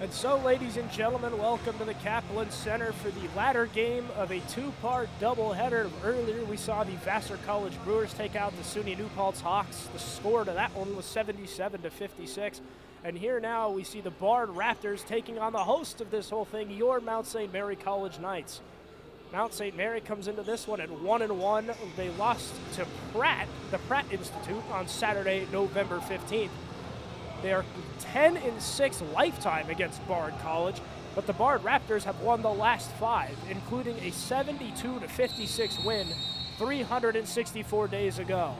And so, ladies and gentlemen, welcome to the Kaplan Center for the latter game of a two-part doubleheader. Earlier, we saw the Vassar College Brewers take out the SUNY New Paltz Hawks. The score to that one was 77-56. And here now, we see the Bard Raptors taking on the host of this whole thing, your Mount St. Mary College Knights. Mount St. Mary comes into this one at 1-1. They lost to Pratt, the Pratt Institute, on Saturday, November 15th. They are 10-6 lifetime against Bard College, but the Bard Raptors have won the last 5, including a 72-56 win 364 days ago.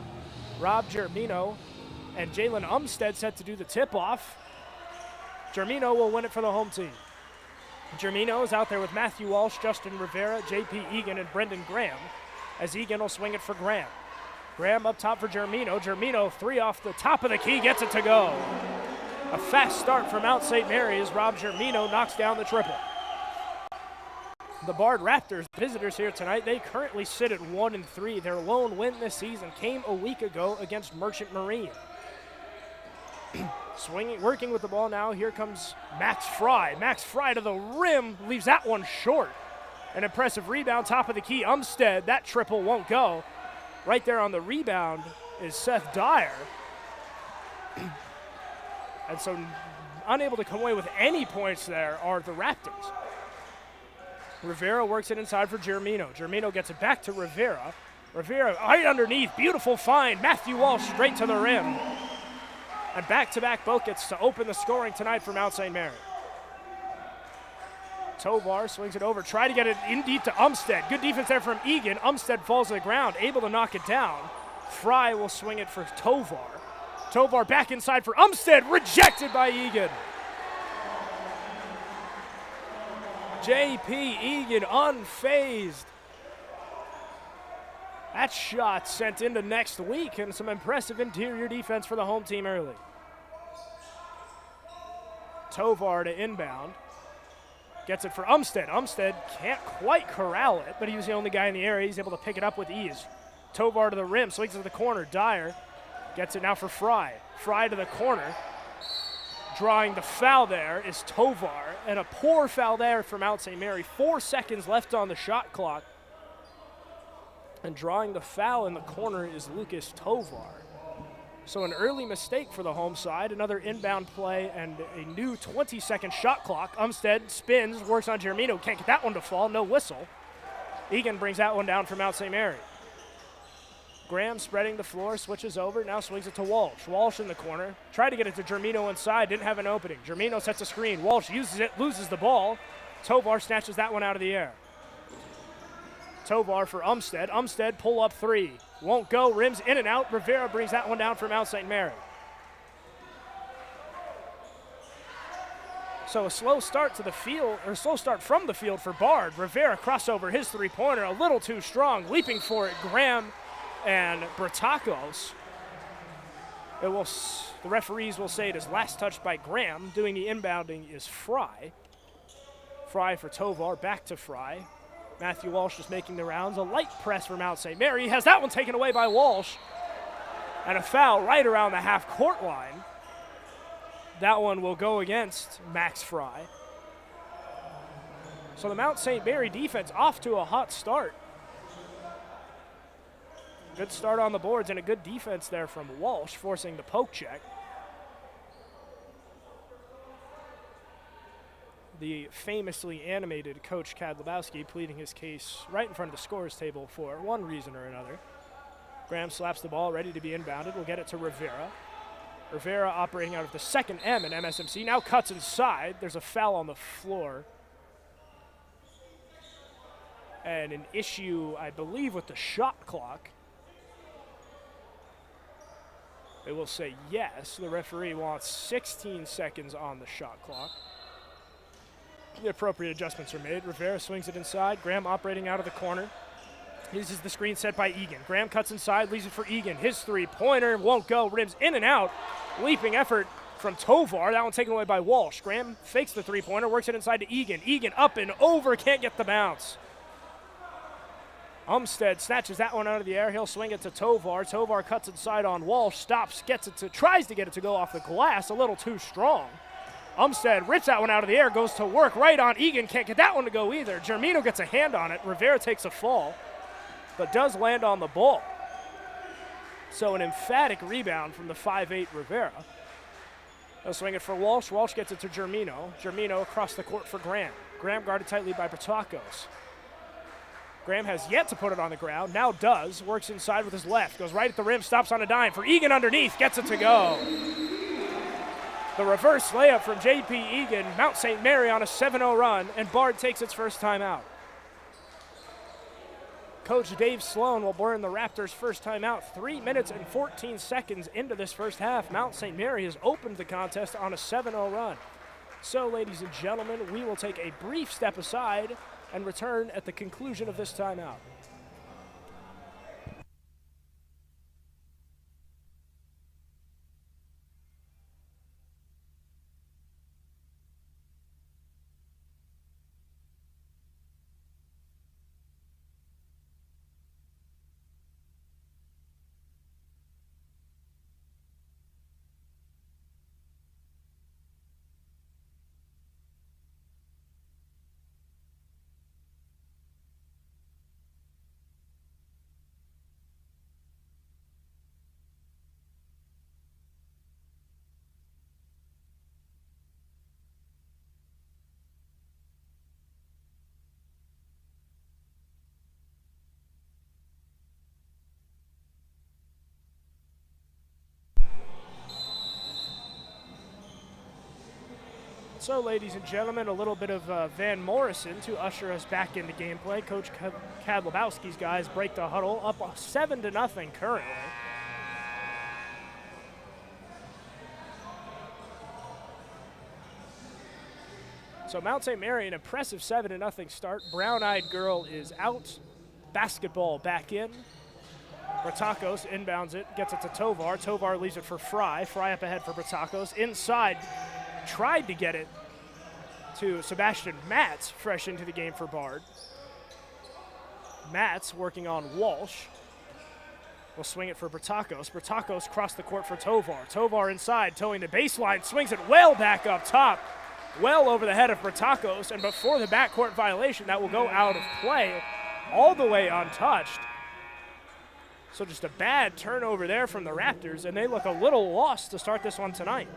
Rob Germino and Jalen Umstead set to do the tip-off. Germino will win it for the home team. Germino is out there with Matthew Walsh, Justin Rivera, J.P. Egan, and Brendan Graham, as Egan will swing it for Graham. Graham up top for Germino. Germino, 3 off the top of the key, gets it to go. A fast start for Mount St. Mary as Rob Germino knocks down the triple. The Bard Raptors, visitors here tonight, they currently sit at 1-3. Their lone win this season came a week ago against Merchant Marine. Working with the ball now, here comes Max Fry. Max Fry to the rim, leaves that one short. An impressive rebound, top of the key. Umstead, that triple won't go. Right there on the rebound is Seth Dyer. And so unable to come away with any points there are the Raptors. Rivera works it inside for Germino. Germino gets it back to Rivera. Rivera right underneath, beautiful find. Matthew Walsh straight to the rim. And back-to-back buckets to open the scoring tonight for Mount St. Mary. Tovar swings it over, try to get it in deep to Umstead. Good defense there from Egan. Umstead falls to the ground, able to knock it down. Fry will swing it for Tovar. Tovar back inside for Umstead, rejected by Egan. J.P. Egan unfazed. That shot sent into next week, and some impressive interior defense for the home team early. Tovar to inbound. Gets it for Umstead. Umstead can't quite corral it, but he was the only guy in the area. He's able to pick it up with ease. Tovar to the rim, swings it to the corner. Dyer gets it now for Fry. Fry to the corner. Drawing the foul there is Tovar, and a poor foul there for Mount St. Mary. 4 seconds left on the shot clock. And drawing the foul in the corner is Lucas Tovar. So an early mistake for the home side, another inbound play, and a new 20-second shot clock. Umstead spins, works on Germino, can't get that one to fall, no whistle. Egan brings that one down for Mount St. Mary. Graham spreading the floor, switches over, now swings it to Walsh. Walsh in the corner, tried to get it to Germino inside, didn't have an opening. Germino sets a screen, Walsh uses it, loses the ball. Tovar snatches that one out of the air. Tovar for Umstead. Umstead pull up 3. Won't go, rims in and out. Rivera brings that one down for Mount St. Mary. So a slow start to the field, or slow start from the field for Bard. Rivera crossover his 3-pointer, a little too strong. Leaping for it, Graham and Bertakos. The referees will say it is last touched by Graham. Doing the inbounding is Fry. Fry for Tovar, back to Fry. Matthew Walsh just making the rounds. A light press for Mount St. Mary. He has that one taken away by Walsh. And a foul right around the half-court line. That one will go against Max Fry. So the Mount St. Mary defense off to a hot start. Good start on the boards and a good defense there from Walsh, forcing the poke check. The famously animated Coach Kadlubowski pleading his case right in front of the scorer's table for one reason or another. Graham slaps the ball, ready to be inbounded. We'll get it to Rivera. Rivera operating out of the second M in MSMC, now cuts inside. There's a foul on the floor. And an issue, I believe, with the shot clock. They will say yes. The referee wants 16 seconds on the shot clock. The appropriate adjustments are made. Rivera swings it inside. Graham operating out of the corner. This is the screen set by Egan. Graham cuts inside, leaves it for Egan. His 3-pointer won't go. Rims in and out. Leaping effort from Tovar. That one taken away by Walsh. Graham fakes the 3-pointer, works it inside to Egan. Egan up and over, can't get the bounce. Umstead snatches that one out of the air. He'll swing it to Tovar. Tovar cuts inside on Walsh, stops, tries to get it to go off the glass, a little too strong. Umstead rips that one out of the air, goes to work right on Egan. Can't get that one to go either. Germino gets a hand on it. Rivera takes a fall, but does land on the ball. So an emphatic rebound from the 5'8 Rivera. They'll swing it for Walsh. Walsh gets it to Germino. Germino across the court for Graham. Graham guarded tightly by Bertakos. Graham has yet to put it on the ground, now does. Works inside with his left, goes right at the rim, stops on a dime for Egan underneath, gets it to go. The reverse layup from J.P. Egan, Mount St. Mary on a 7-0 run, and Bard takes its first time out. Coach Dave Sloan will burn the Raptors' first time out. 3 minutes and 14 seconds into this first half. Mount St. Mary has opened the contest on a 7-0 run. So, ladies and gentlemen, we will take a brief step aside and return at the conclusion of this timeout. So, ladies and gentlemen, a little bit of Van Morrison to usher us back into gameplay. Coach Kadlubowski's guys break the huddle, up 7-0 currently. So Mount St. Mary, an impressive 7-0 start. Brown-eyed girl is out. Basketball back in. Bertakos inbounds it, gets it to Tovar. Tovar leaves it for Fry. Fry up ahead for Bertakos. Inside, tried to get it to Sebastian Matz, fresh into the game for Bard. Matz working on Walsh. Will swing it for Bertakos. Bertakos crossed the court for Tovar. Tovar inside, towing the baseline, swings it well back up top, well over the head of Bertakos, and before the backcourt violation, that will go out of play, all the way untouched. So just a bad turnover there from the Raptors, and they look a little lost to start this one tonight.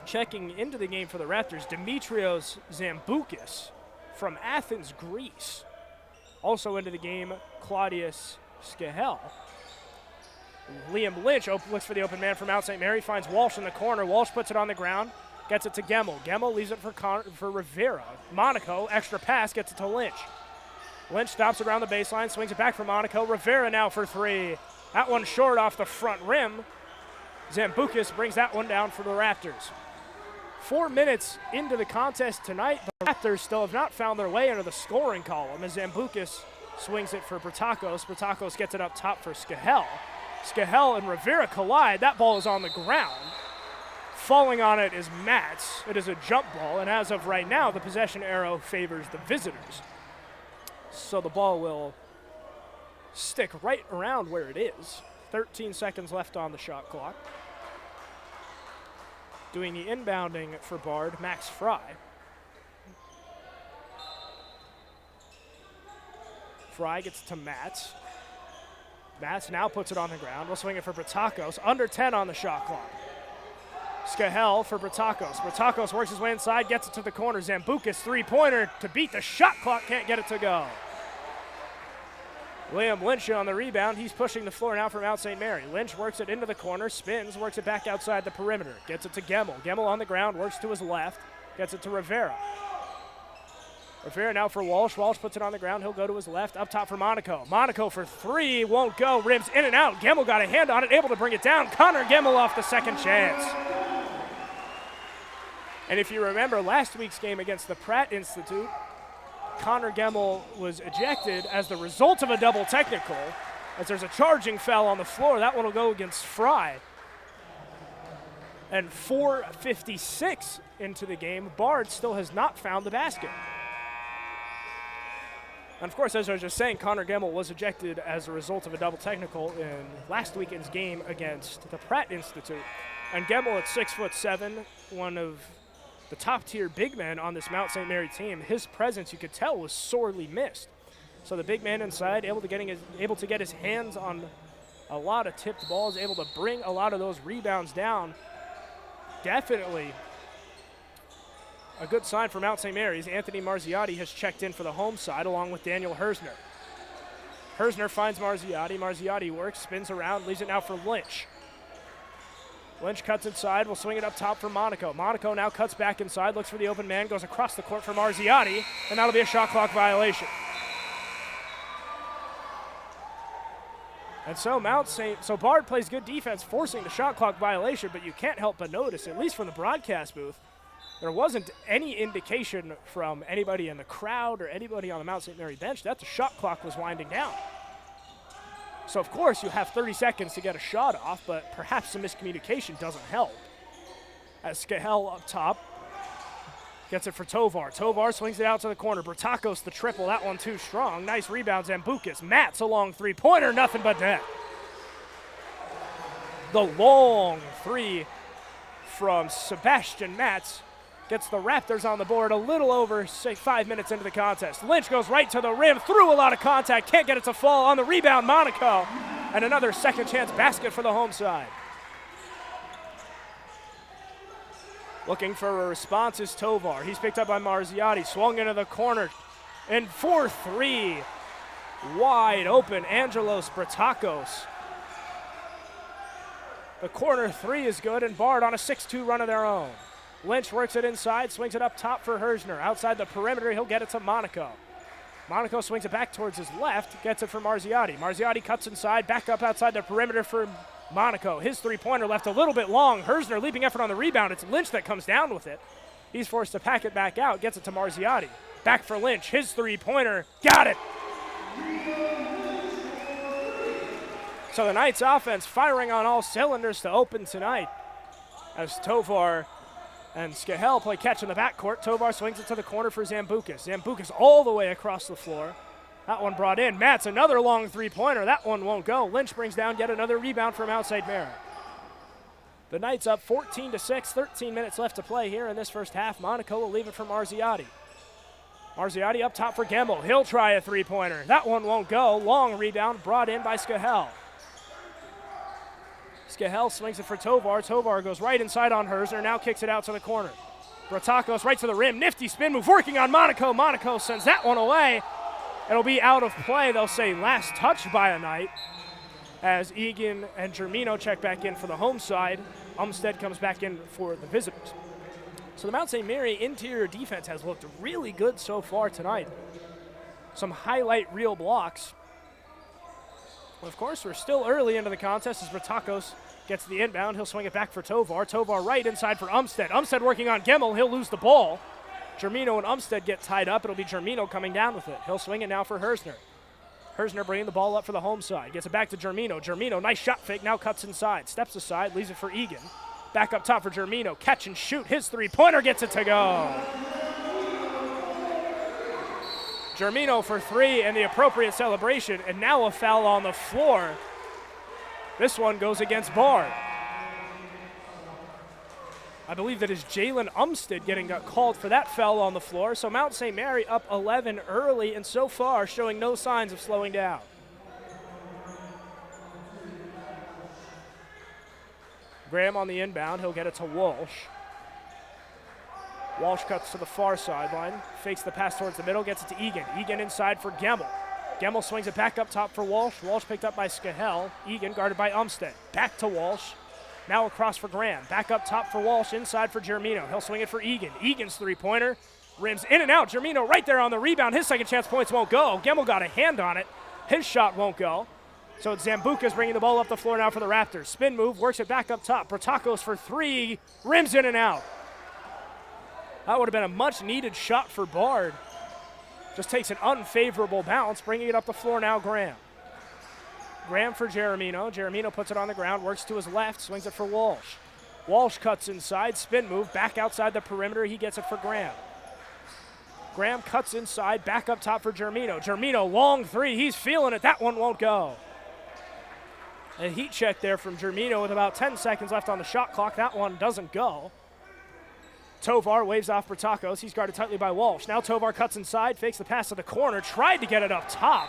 Checking into the game for the Raptors, Dimitrios Zamboukis from Athens, Greece. Also into the game, Claudius Skahel. Liam Lynch looks for the open man from Mount St. Mary, finds Walsh in the corner. Walsh puts it on the ground, gets it to Gemmel. Gemmel leaves it for Rivera. Monaco, extra pass, gets it to Lynch. Lynch stops around the baseline, swings it back for Monaco. Rivera now for three. That one short off the front rim. Zamboukis brings that one down for the Raptors. 4 minutes into the contest tonight, the Raptors still have not found their way into the scoring column as Zamboukis swings it for Bertakos. Bertakos gets it up top for Skahel. Skahel and Rivera collide. That ball is on the ground. Falling on it is Matz. It is a jump ball, and as of right now, the possession arrow favors the visitors. So the ball will stick right around where it is. 13 seconds left on the shot clock. Doing the inbounding for Bard, Max Fry. Fry gets to Matz. Matz now puts it on the ground. We'll swing it for Bertakos. Under 10 on the shot clock. Skahel for Bertakos. Bertakos works his way inside, gets it to the corner. Zamboukis three-pointer to beat the shot clock, can't get it to go. Liam Lynch on the rebound. He's pushing the floor now for Mount St. Mary. Lynch works it into the corner, spins, works it back outside the perimeter. Gets it to Gemmel. Gemmel on the ground, works to his left, gets it to Rivera. Rivera now for Walsh. Walsh puts it on the ground. He'll go to his left, up top for Monaco. Monaco for three, won't go. Rims in and out. Gemmel got a hand on it, able to bring it down. Connor Gemmel off the second chance. And if you remember last week's game against the Pratt Institute, Connor Gemmel was ejected as the result of a double technical. As there's a charging foul on the floor, that one will go against Fry. And 4:56 into the game, Bard still has not found the basket. And of course, as I was just saying, Connor Gemmel was ejected as a result of a double technical in last weekend's game against the Pratt Institute. And Gemmel at 6'7", one of the top-tier big men on this Mount St. Mary team. His presence, you could tell, was sorely missed. So the big man inside, able to get his hands on a lot of tipped balls, able to bring a lot of those rebounds down. Definitely a good sign for Mount St. Mary's. Anthony Marziotti has checked in for the home side along with Daniel Hersner. Hersner finds Marziotti. Marziotti works, spins around, leaves it now for Lynch. Lynch cuts inside, will swing it up top for Monaco. Monaco now cuts back inside, looks for the open man, goes across the court for Marziotti, and that'll be a shot clock violation. And so Bard plays good defense, forcing the shot clock violation, but you can't help but notice, at least from the broadcast booth, there wasn't any indication from anybody in the crowd or anybody on the Mount St. Mary bench that the shot clock was winding down. So, of course, you have 30 seconds to get a shot off, but perhaps some miscommunication doesn't help. As Skahel up top gets it for Tovar. Tovar swings it out to the corner. Bertakos the triple. That one too strong. Nice rebound, Zambucas. Matz a long three-pointer. Nothing but net. The long three from Sebastian Matz gets the Raptors on the board a little over, say, 5 minutes into the contest. Lynch goes right to the rim, through a lot of contact, can't get it to fall. On the rebound, Monaco. And another second chance basket for the home side. Looking for a response is Tovar. He's picked up by Marziotti, swung into the corner. And 4-3, wide open, Angelos Bertakos. The corner three is good, and Bard on a 6-2 run of their own. Lynch works it inside, swings it up top for Hersner. Outside the perimeter, he'll get it to Monaco. Monaco swings it back towards his left, gets it for Marziotti. Marziotti cuts inside, back up outside the perimeter for Monaco. His three-pointer left a little bit long. Hersner leaping effort on the rebound. It's Lynch that comes down with it. He's forced to pack it back out, gets it to Marziotti. Back for Lynch, his three-pointer, got it! So the Knights offense firing on all cylinders to open tonight as Tovar and Skahel play catch in the backcourt. Tovar swings it to the corner for Zambucas. Zambucas all the way across the floor. That one brought in. Matz, another long three-pointer. That one won't go. Lynch brings down yet another rebound from outside Mary. The Knights up 14-6, 13 minutes left to play here in this first half. Monaco will leave it for Marziotti. Marziotti up top for Gemmel. He'll try a three-pointer. That one won't go. Long rebound brought in by Skahel. Skahel swings it for Tovar. Tovar goes right inside on Hersner, now kicks it out to the corner. Bertakos right to the rim. Nifty spin move working on Monaco. Monaco sends that one away. It'll be out of play. They'll say last touch by a Knight as Egan and Germino check back in for the home side. Umstead comes back in for the visitors. So the Mount St. Mary interior defense has looked really good so far tonight. Some highlight reel blocks. Well, of course, we're still early into the contest as Bertakos gets the inbound. He'll swing it back for Tovar. Tovar right inside for Umstead. Umstead working on Gemmel. He'll lose the ball. Germino and Umstead get tied up. It'll be Germino coming down with it. He'll swing it now for Hersner. Hersner bringing the ball up for the home side. Gets it back to Germino. Germino, nice shot fake, now cuts inside. Steps aside, leaves it for Egan. Back up top for Germino. Catch and shoot. His three-pointer gets it to go. Germino for three and the appropriate celebration, and now a foul on the floor. This one goes against Bard. I believe that is Jalen Umstead getting called for that foul on the floor. So Mount St. Mary up 11 early and so far showing no signs of slowing down. Graham on the inbound. He'll get it to Walsh. Walsh cuts to the far sideline, fakes the pass towards the middle, gets it to Egan. Egan inside for Gemmel. Gemmel swings it back up top for Walsh. Walsh picked up by Skahel. Egan guarded by Umstead. Back to Walsh. Now across for Graham. Back up top for Walsh, inside for Germino. He'll swing it for Egan. Egan's three-pointer. Rims in and out. Germino right there on the rebound. His second chance points won't go. Gemmel got a hand on it. His shot won't go. So it's Zambucas bringing the ball up the floor now for the Raptors. Spin move, works it back up top. Bertakos for three. Rims in and out. That would have been a much-needed shot for Bard. Just takes an unfavorable bounce, bringing it up the floor now, Graham. Graham for Germino. Germino puts it on the ground, works to his left, swings it for Walsh. Walsh cuts inside, spin move, back outside the perimeter. He gets it for Graham. Graham cuts inside, back up top for Germino. Germino, long three. He's feeling it. That one won't go. A heat check there from Germino with about 10 seconds left on the shot clock. That one doesn't go. Tovar waves off Bertakos. He's guarded tightly by Walsh. Now Tovar cuts inside, fakes the pass to the corner, tried to get it up top.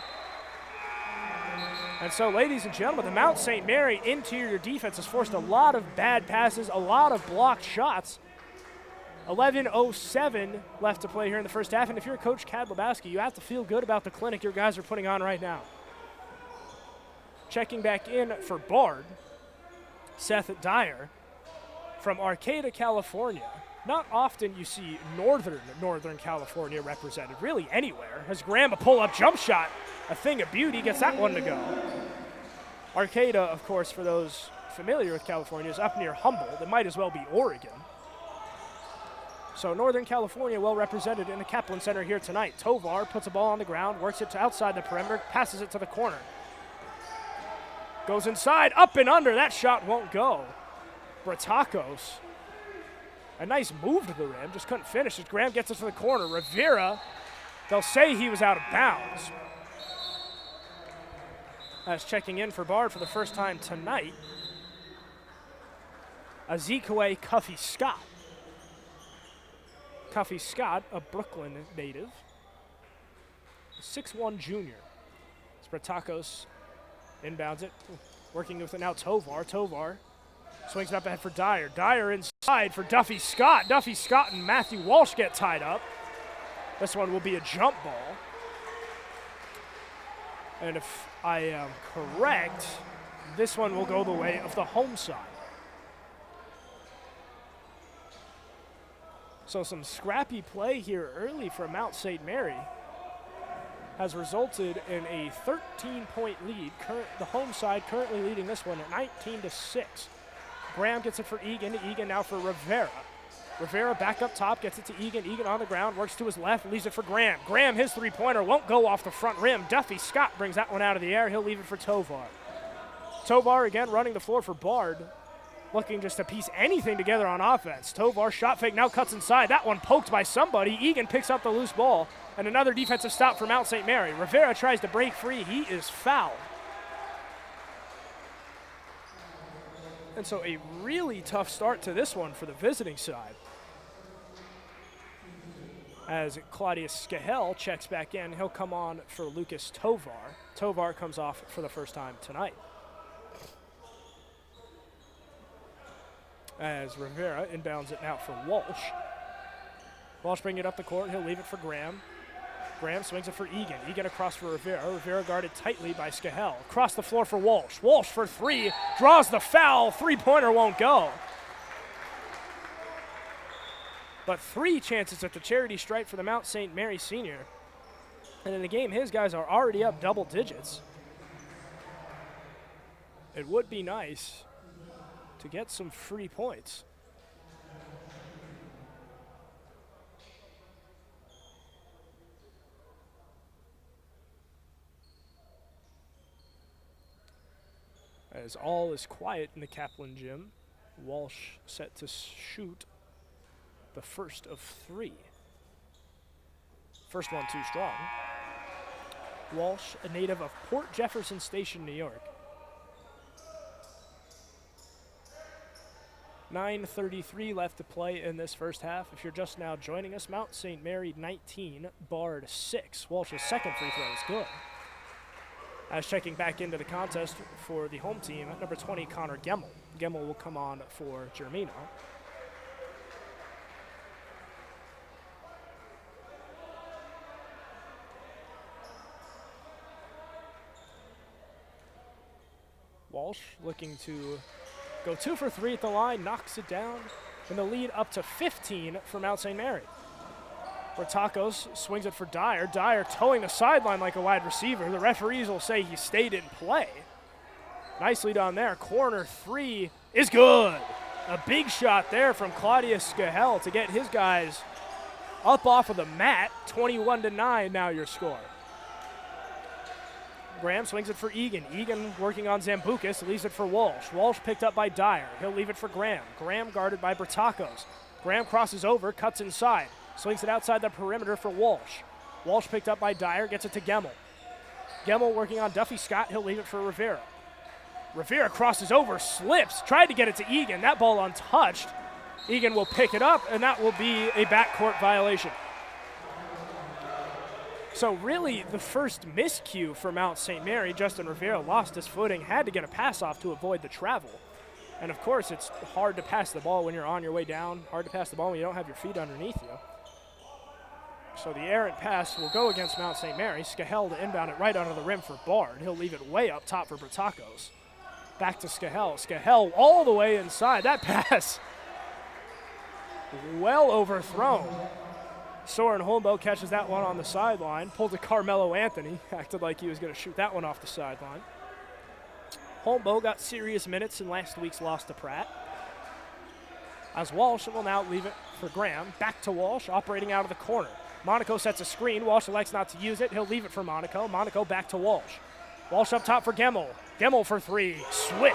And so, ladies and gentlemen, the Mount St. Mary interior defense has forced a lot of bad passes, a lot of blocked shots. 11:07 left to play here in the first half. And if you're Coach Kad Lebowski, you have to feel good about the clinic your guys are putting on right now. Checking back in for Bard, Seth Dyer from Arcata, California. Not often you see Northern California represented, really anywhere. Has Graham a pull-up jump shot, a thing of beauty, gets that one to go. Arcata, of course, for those familiar with California, is up near Humboldt. It might as well be Oregon. So Northern California well represented in the Kaplan Center here tonight. Tovar puts a ball on the ground, works it to outside the perimeter, passes it to the corner. Goes inside, up and under. That shot won't go. Bertakos. A nice move to the rim, just couldn't finish it. Graham gets it to the corner. Rivera, they'll say he was out of bounds. As checking in for Bard for the first time tonight, Ezekwe Cuffy Scott. Cuffy Scott, a Brooklyn native, 6'1" junior. Bertakos inbounds it, working with it now Tovar. Tovar swings it up ahead for Dyer. Dyer inside for Duffy Scott. Duffy Scott and Matthew Walsh get tied up. This one will be a jump ball. And if I am correct, this one will go the way of the home side. So some scrappy play here early from Mount St. Mary has resulted in a 13-point lead. The home side currently leading this one at 19-6. Graham gets it for Egan. Egan now for Rivera. Rivera back up top, gets it to Egan. Egan on the ground, works to his left, leaves it for Graham. Graham, his three-pointer, won't go off the front rim. Duffy Scott brings that one out of the air. He'll leave it for Tovar. Tovar again running the floor for Bard, looking just to piece anything together on offense. Tovar shot fake, now cuts inside. That one poked by somebody. Egan picks up the loose ball, and another defensive stop for Mount St. Mary. Rivera tries to break free. He is fouled. And so a really tough start to this one for the visiting side. As Claudius Skahel checks back in, he'll come on for Lucas Tovar. Tovar comes off for the first time tonight. As Rivera inbounds it now for Walsh. Walsh bringing it up the court. He'll leave it for Graham. Graham swings it for Egan. Egan across for Rivera. Rivera guarded tightly by Skahel. Across the floor for Walsh. Walsh for three. Draws the foul. Three-pointer won't go. But three chances at the charity stripe for the Mount St. Mary senior. And in the game, his guys are already up double digits. It would be nice to get some free points. As all is quiet in the Kaplan gym, Walsh set to shoot the first of three. First one too strong. Walsh, a native of Port Jefferson Station, New York. 9:33 left to play in this first half. If you're just now joining us, Mount St. Mary 19, Bard 6. Walsh's second free throw is good. As checking back into the contest for the home team, at number 20, Connor Gemmel. Gemmel will come on for Germino. Walsh looking to go 2 for 3 at the line, knocks it down, and the lead up to 15 for Mount St. Mary. Bertakos swings it for Dyer. Dyer towing the sideline like a wide receiver. The referees will say he stayed in play. Nicely done there. Corner three is good. A big shot there from Claudius Skahel to get his guys up off of the mat. 21-9 now your score. Graham swings it for Egan. Egan working on Zambucas, leaves it for Walsh. Walsh picked up by Dyer. He'll leave it for Graham. Graham guarded by Bertakos. Graham crosses over, cuts inside. Swings it outside the perimeter for Walsh. Walsh picked up by Dyer, gets it to Gemmel. Gemmel working on Duffy Scott. He'll leave it for Rivera. Rivera crosses over, slips, tried to get it to Egan. That ball untouched. Egan will pick it up, and that will be a backcourt violation. So really, the first miscue for Mount St. Mary, Justin Rivera lost his footing, had to get a pass off to avoid the travel. And of course, it's hard to pass the ball when you're on your way down, hard to pass the ball when you don't have your feet underneath you. So the errant pass will go against Mount St. Mary. Skahel to inbound it right under the rim for Bard. He'll leave it way up top for Bertakos. Back to Skahel. Skahel all the way inside. That pass well overthrown. Soren Holmbo catches that one on the sideline. Pulled to Carmelo Anthony. Acted like he was going to shoot that one off the sideline. Holmbo got serious minutes in last week's loss to Pratt. As Walsh will now leave it for Graham. Back to Walsh, operating out of the corner. Monaco sets a screen. Walsh elects not to use it. He'll leave it for Monaco. Monaco back to Walsh. Walsh up top for Gemmel. Gemmel for three. Swish.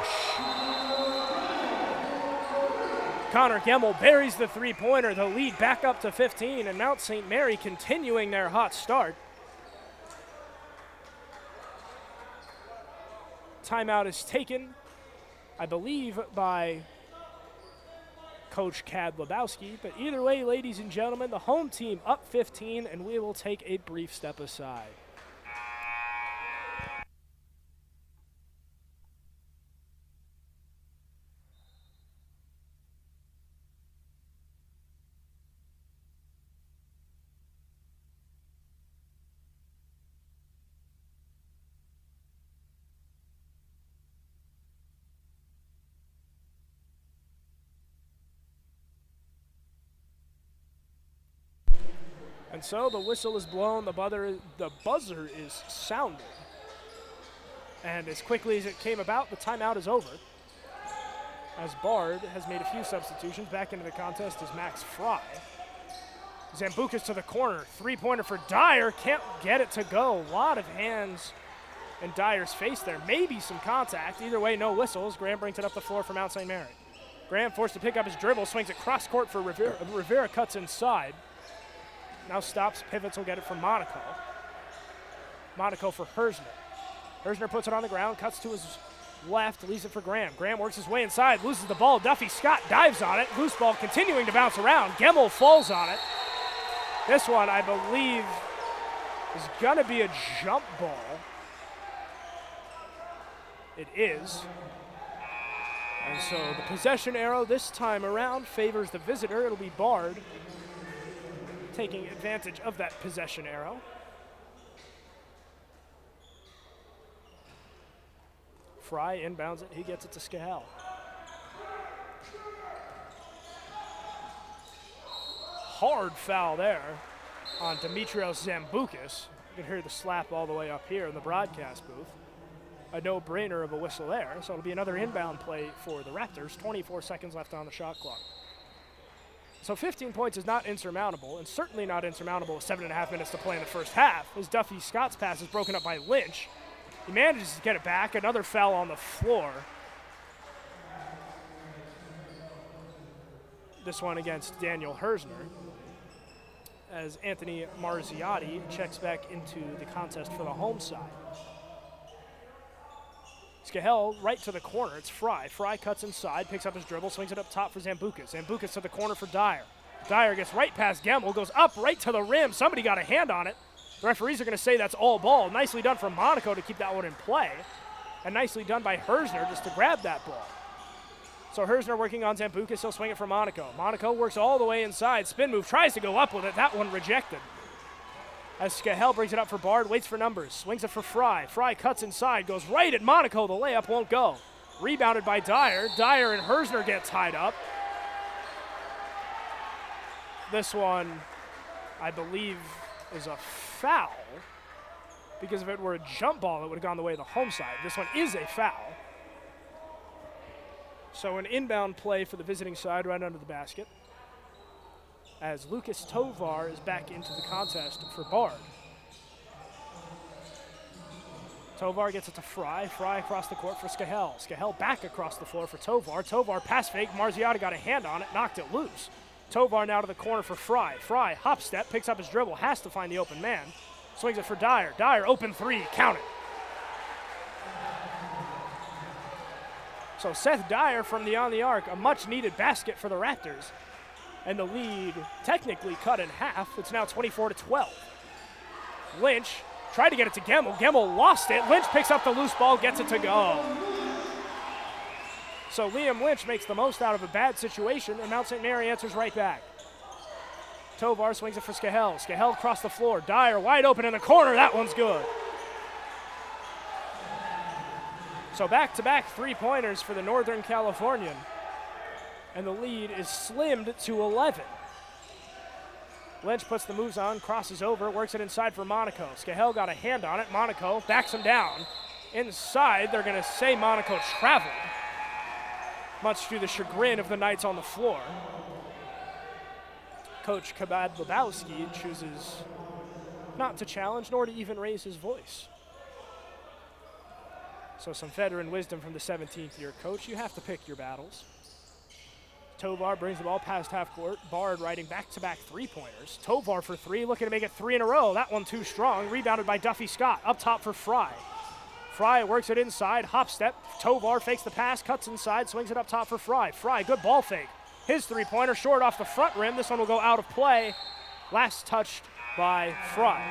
Connor Gemmel buries the three-pointer. The lead back up to 15, and Mount St. Mary continuing their hot start. Timeout is taken, I believe, by Coach Cad Lebowski. But either way, ladies and gentlemen, the home team up 15, and we will take a brief step aside. And so the whistle is blown, the buzzer is sounded. And as quickly as it came about, the timeout is over. As Bard has made a few substitutions. Back into the contest is Max Fry. Zambucas to the corner, three-pointer for Dyer, can't get it to go. A lot of hands in Dyer's face there, maybe some contact. Either way, no whistles. Graham brings it up the floor for Mount St. Mary. Graham forced to pick up his dribble, swings it cross-court for Rivera. Rivera cuts inside. Now stops, pivots, will get it from Monaco. Monaco for Hersner. Hersner puts it on the ground, cuts to his left, leaves it for Graham. Graham works his way inside, loses the ball. Duffy Scott dives on it. Loose ball continuing to bounce around. Gemmel falls on it. This one, I believe, is going to be a jump ball. It is. And so the possession arrow this time around favors the visitor. It'll be Bard taking advantage of that possession arrow. Fry inbounds it. He gets it to Skahel. Hard foul there on Dimitrios Zambucas. You can hear the slap all the way up here in the broadcast booth. A no-brainer of a whistle there. So it'll be another inbound play for the Raptors. 24 seconds left on the shot clock. So 15 points is not insurmountable, and certainly not insurmountable with 7.5 minutes to play in the first half, as Duffy Scott's pass is broken up by Lynch. He manages to get it back. Another foul on the floor. This one against Daniel Hersner, as Anthony Marziotti checks back into the contest for the home side. Skahel right to the corner. It's Fry. Fry cuts inside, picks up his dribble, swings it up top for Zambucas. Zambucas to the corner for Dyer. Dyer gets right past Gemmel, goes up right to the rim. Somebody got a hand on it. The referees are going to say that's all ball. Nicely done from Monaco to keep that one in play. And nicely done by Hersner just to grab that ball. So Hersner working on Zambucas. He'll swing it for Monaco. Monaco works all the way inside. Spin move, tries to go up with it. That one rejected. As Skahel brings it up for Bard, waits for numbers, swings it for Fry. Fry cuts inside, goes right at Monaco. The layup won't go. Rebounded by Dyer. Dyer and Hersner get tied up. This one, I believe, is a foul, because if it were a jump ball, it would have gone the way of the home side. This one is a foul. So an inbound play for the visiting side right under the basket, as Lucas Tovar is back into the contest for Bard. Tovar gets it to Fry. Fry across the court for Skahel. Skahel back across the floor for Tovar. Tovar pass fake. Marziotti got a hand on it, knocked it loose. Tovar now to the corner for Fry. Fry hop step, picks up his dribble, has to find the open man. Swings it for Dyer. Dyer open three, count it. So Seth Dyer from the on the arc, a much-needed basket for the Raptors. And the lead technically cut in half. It's now 24-12. Lynch tried to get it to Gemmel. Gemmel lost it. Lynch picks up the loose ball, gets it to go. So Liam Lynch makes the most out of a bad situation, and Mount St. Mary answers right back. Tovar swings it for Skahel. Skahel across the floor. Dyer wide open in the corner. That one's good. So back-to-back three-pointers for the Northern Californian. And the lead is slimmed to 11. Lynch puts the moves on, crosses over, works it inside for Monaco. Skahel got a hand on it. Monaco backs him down. Inside, they're going to say Monaco traveled, much to the chagrin of the Knights on the floor. Coach Kabad Lebowski chooses not to challenge nor to even raise his voice. So some veteran wisdom from the 17th year coach. You have to pick your battles. Tovar brings the ball past half court. Bard riding back-to-back three-pointers. Tovar for three, looking to make it three in a row. That one too strong. Rebounded by Duffy Scott. Up top for Fry. Fry works it inside. Hop step. Tovar fakes the pass, cuts inside, swings it up top for Fry. Fry, good ball fake. His three-pointer short off the front rim. This one will go out of play. Last touched by Fry.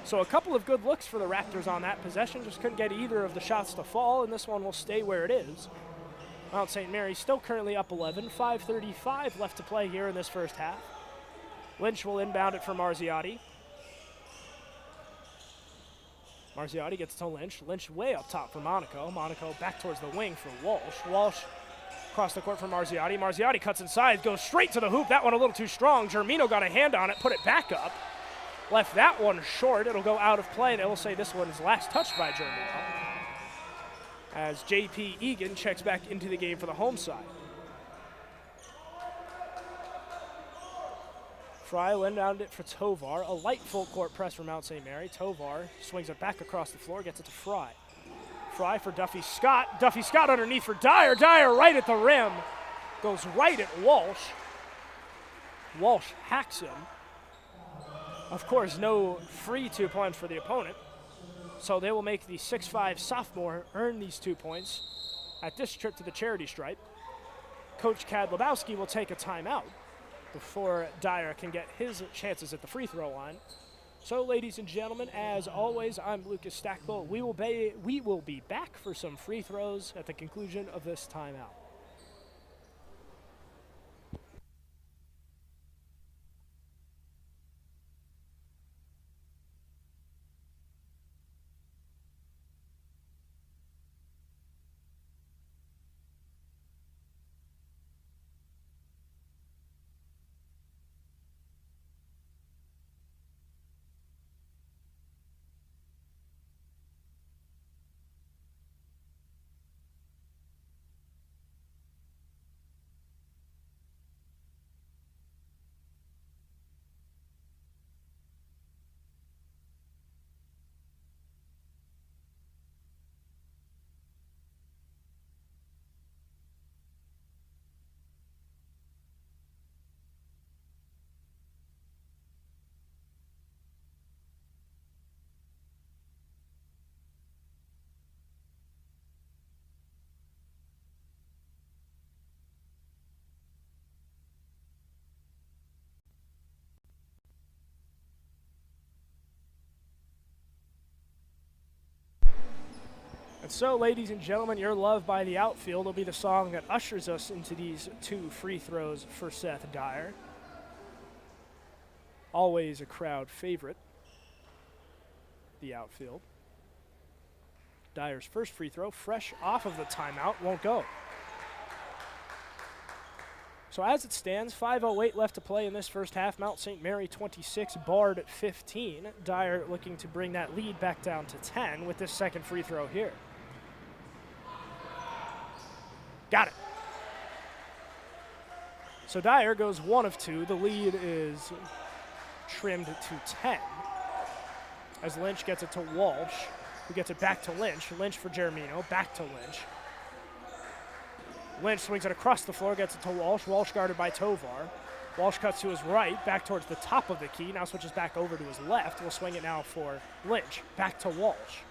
So a couple of good looks for the Raptors on that possession. Just couldn't get either of the shots to fall, and this one will stay where it is. Mount St. Mary still currently up 11. 5:35 left to play here in this first half. Lynch will inbound it for Marziotti. Marziotti gets to Lynch. Lynch way up top for Monaco. Monaco back towards the wing for Walsh. Walsh across the court for Marziotti. Marziotti cuts inside, goes straight to the hoop. That one a little too strong. Germino got a hand on it, put it back up. Left that one short. It'll go out of play. They will say this one is last touched by Germino, as J.P. Egan checks back into the game for the home side. Fry will inbound it for Tovar. A light full court press for Mount St. Mary. Tovar swings it back across the floor, gets it to Fry. Fry for Duffy Scott. Duffy Scott underneath for Dyer. Dyer right at the rim. Goes right at Walsh. Walsh hacks him. Of course, no free 2 points for the opponent. So they will make the 6'5 sophomore earn these 2 points at this trip to the charity stripe. Coach Kad Lebowski will take a timeout before Dyer can get his chances at the free throw line. So, ladies and gentlemen, as always, I'm Lucas Stackpole. We will be back for some free throws at the conclusion of this timeout. And so, ladies and gentlemen, Your Love by the Outfield will be the song that ushers us into these 2 free throws for Seth Dyer. Always a crowd favorite, the outfield. Dyer's first free throw, fresh off of the timeout, won't go. So as it stands, 5:08 left to play in this first half. Mount St. Mary 26, Bard 15. Dyer looking to bring that lead back down to 10 with this second free throw here. Got it. So Dyer goes 1 of 2. The lead is trimmed to 10 as Lynch gets it to Walsh, who gets it back to Lynch. Lynch for Germino, back to Lynch. Lynch swings it across the floor, gets it to Walsh. Walsh guarded by Tovar. Walsh cuts to his right, back towards the top of the key. Now switches back over to his left. We'll swing it now for Lynch. Back to Walsh.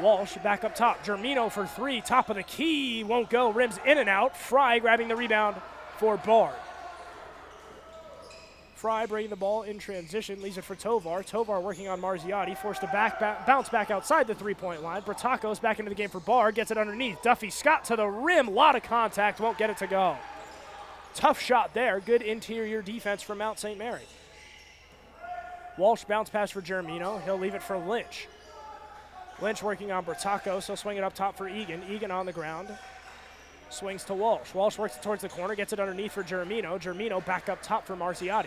Walsh back up top. Germino for three. Top of the key. Won't go. Rims in and out. Fry grabbing the rebound for Bard. Fry bringing the ball in transition. Leaves it for Tovar. Tovar working on Marziotti. Forced to bounce back outside the three-point line. Bertacos back into the game for Bard. Gets it underneath. Duffy Scott to the rim. A lot of contact. Won't get it to go. Tough shot there. Good interior defense from Mount St. Mary. Walsh bounce pass for Germino. He'll leave it for Lynch. Lynch working on Bertacos. He'll swing it up top for Egan. Egan on the ground. Swings to Walsh. Walsh works it towards the corner. Gets it underneath for Germino. Germino back up top for Marziotti.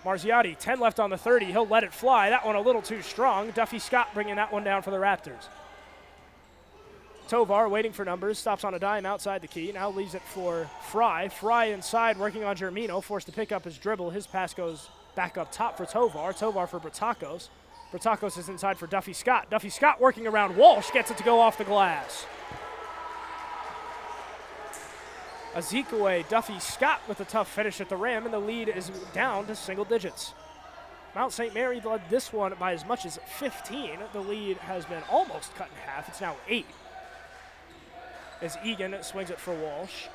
Marziotti, 10 left on the 30. He'll let it fly. That one a little too strong. Duffy Scott bringing that one down for the Raptors. Tovar waiting for numbers. Stops on a dime outside the key. Now leaves it for Fry. Fry inside working on Germino. Forced to pick up his dribble. His pass goes back up top for Tovar. Tovar for Bertacos. Bertacos is inside for Duffy Scott. Duffy Scott working around Walsh. Gets it to go off the glass. Ezekwe, Duffy Scott with a tough finish at the rim, and the lead is down to single digits. Mount St. Mary led this one by as much as 15. The lead has been almost cut in half. It's now 8. As Egan swings it for Walsh.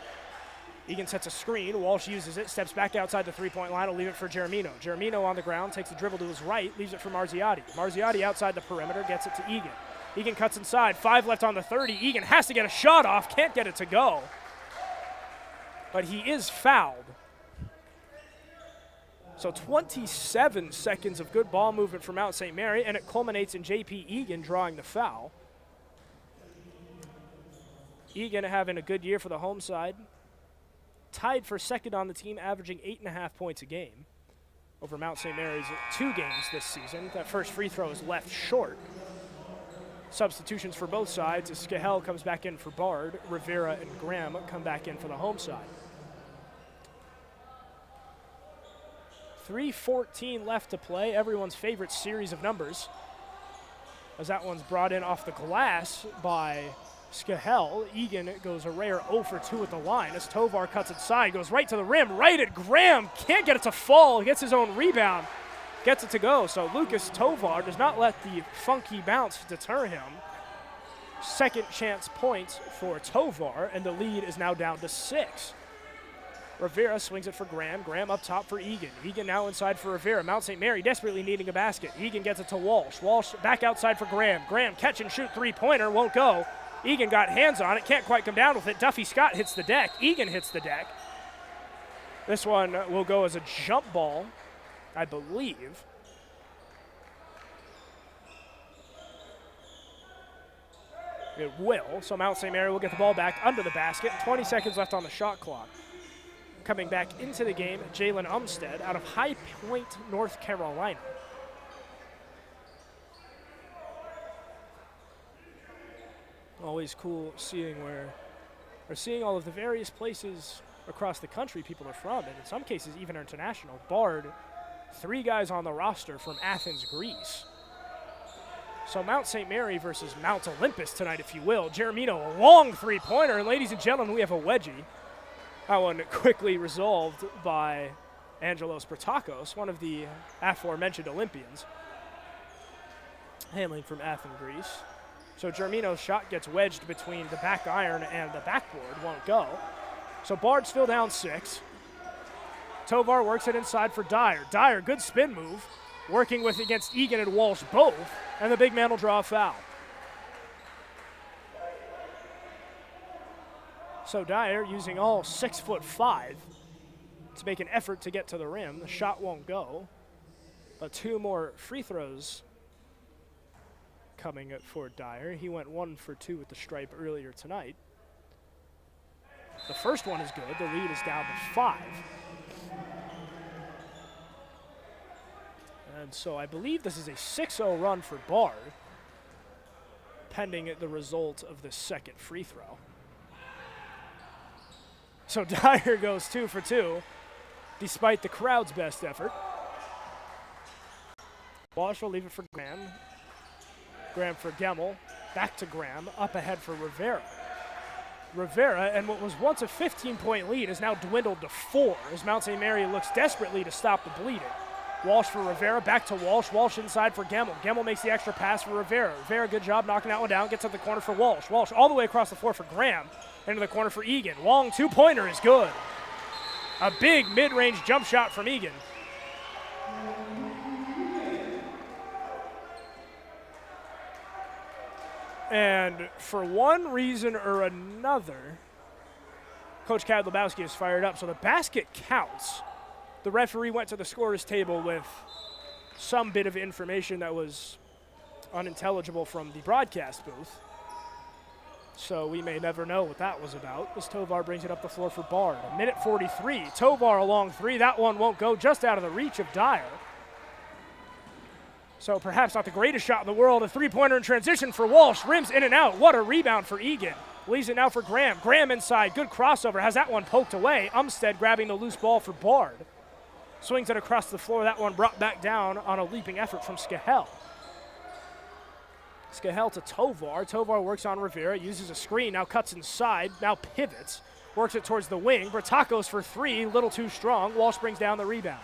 Egan sets a screen. Walsh uses it, steps back outside the three-point line. Will leave it for Germino. Germino on the ground, takes the dribble to his right, leaves it for Marziotti. Marziotti outside the perimeter, gets it to Egan. Egan cuts inside, 5 left on the 30. Egan has to get a shot off, can't get it to go. But he is fouled. So 27 seconds of good ball movement for Mount St. Mary, and it culminates in J.P. Egan drawing the foul. Egan having a good year for the home side. Tied for second on the team, averaging 8.5 points a game over Mount St. Mary's 2 games this season. That first free throw is left short. Substitutions for both sides as Skahel comes back in for Bard. Rivera and Graham come back in for the home side. 3:14 left to play, everyone's favorite series of numbers. As that one's brought in off the glass by Skahel. Egan goes a rare 0 for 2 at the line as Tovar cuts inside, goes right to the rim, right at Graham, can't get it to fall, gets his own rebound, gets it to go. So Lucas Tovar does not let the funky bounce deter him. Second chance points for Tovar, and the lead is now down to 6. Rivera swings it for Graham. Graham up top for Egan. Egan now inside for Rivera. Mount St. Mary desperately needing a basket. Egan gets it to Walsh. Walsh back outside for Graham. Graham catch and shoot three-pointer, won't go. Egan got hands on it, can't quite come down with it. Duffy Scott hits the deck. Egan hits the deck. This one will go as a jump ball, I believe. It will, so Mount St. Mary will get the ball back under the basket. 20 seconds left on the shot clock. Coming back into the game, Jalen Umstead out of High Point, North Carolina. Always cool seeing seeing all of the various places across the country people are from, and in some cases even international. Bard, 3 guys on the roster from Athens, Greece. So Mount St. Mary versus Mount Olympus tonight, if you will. Germino, a long three-pointer, and ladies and gentlemen, we have a wedgie. That one quickly resolved by Angelos Bertacos, one of the aforementioned Olympians, handling from Athens, Greece. So Germino's shot gets wedged between the back iron and the backboard, won't go. So Bard's still down 6. Tovar works it inside for Dyer. Dyer, good spin move, working with against Egan and Walsh both, and the big man will draw a foul. So Dyer using all 6'5" to make an effort to get to the rim. The shot won't go, but 2 more free throws coming for Dyer. He went 1 for 2 with the stripe earlier tonight. The first one is good. The lead is down to 5. And so I believe this is a 6-0 run for Bard, pending the result of the second free throw. So Dyer goes 2 for 2, despite the crowd's best effort. Walsh will leave it for Graham. Graham for Gemmel. Back to Graham. Up ahead for Rivera. Rivera, and what was once a 15-point lead, has now dwindled to 4 as Mount St. Mary looks desperately to stop the bleeding. Walsh for Rivera, back to Walsh. Walsh inside for Gemmel. Gemmel makes the extra pass for Rivera. Rivera, good job knocking that one down, gets up the corner for Walsh. Walsh all the way across the floor for Graham. Into the corner for Egan. Long two-pointer is good. A big mid-range jump shot from Egan. And for one reason or another, Coach Kadlubowski is fired up. So the basket counts. The referee went to the scorer's table with some bit of information that was unintelligible from the broadcast booth. So we may never know what that was about as Tovar brings it up the floor for Bard. A minute 43. Tovar a long three. That one won't go, just out of the reach of Dyer. So perhaps not the greatest shot in the world. A three-pointer in transition for Walsh. Rims in and out. What a rebound for Egan. Leaves it now for Graham. Graham inside. Good crossover. Has that one poked away. Umstead grabbing the loose ball for Bard. Swings it across the floor. That one brought back down on a leaping effort from Skahel. Skahel to Tovar. Tovar works on Rivera. Uses a screen. Now cuts inside. Now pivots. Works it towards the wing. Bertakos for three. Little too strong. Walsh brings down the rebound.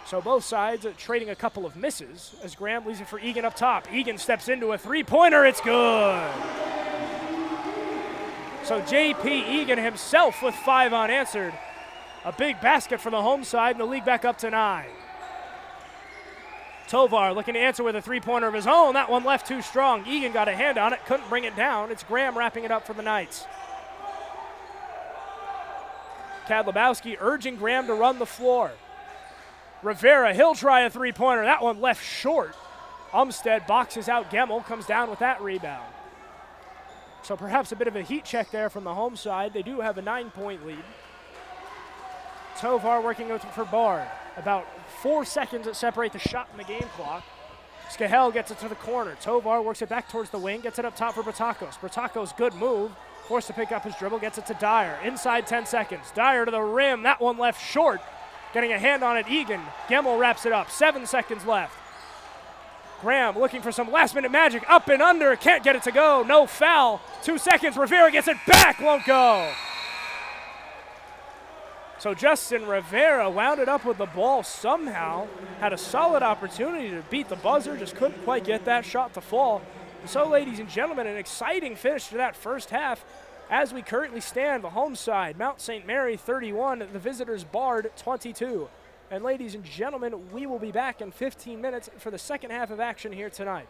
So both sides trading a couple of misses as Graham leaves it for Egan up top. Egan steps into a three-pointer. It's good. So J.P. Egan himself with 5 unanswered. A big basket for the home side, and the league back up to 9. Tovar looking to answer with a three-pointer of his own. That one left too strong. Egan got a hand on it, couldn't bring it down. It's Graham wrapping it up for the Knights. Kadlubowski urging Graham to run the floor. Rivera, he'll try a three-pointer. That one left short. Umstead boxes out Gemmel, comes down with that rebound. So perhaps a bit of a heat check there from the home side. They do have a 9-point lead. Tovar working for Bard. About 4 seconds that separate the shot and the game clock. Skahel gets it to the corner. Tovar works it back towards the wing, gets it up top for Bertakos. Bertakos, good move. Forced to pick up his dribble, gets it to Dyer. Inside 10 seconds. Dyer to the rim. That one left short. Getting a hand on it, Egan. Gemmel wraps it up. 7 seconds left. Graham looking for some last-minute magic. Up and under. Can't get it to go. No foul. 2 seconds. Rivera gets it back. Won't go. So Justin Rivera wound it up with the ball somehow. Had a solid opportunity to beat the buzzer. Just couldn't quite get that shot to fall. And so, ladies and gentlemen, an exciting finish to that first half. As we currently stand, the home side, Mount St. Mary 31, the visitors Bard 22. And ladies and gentlemen, we will be back in 15 minutes for the second half of action here tonight.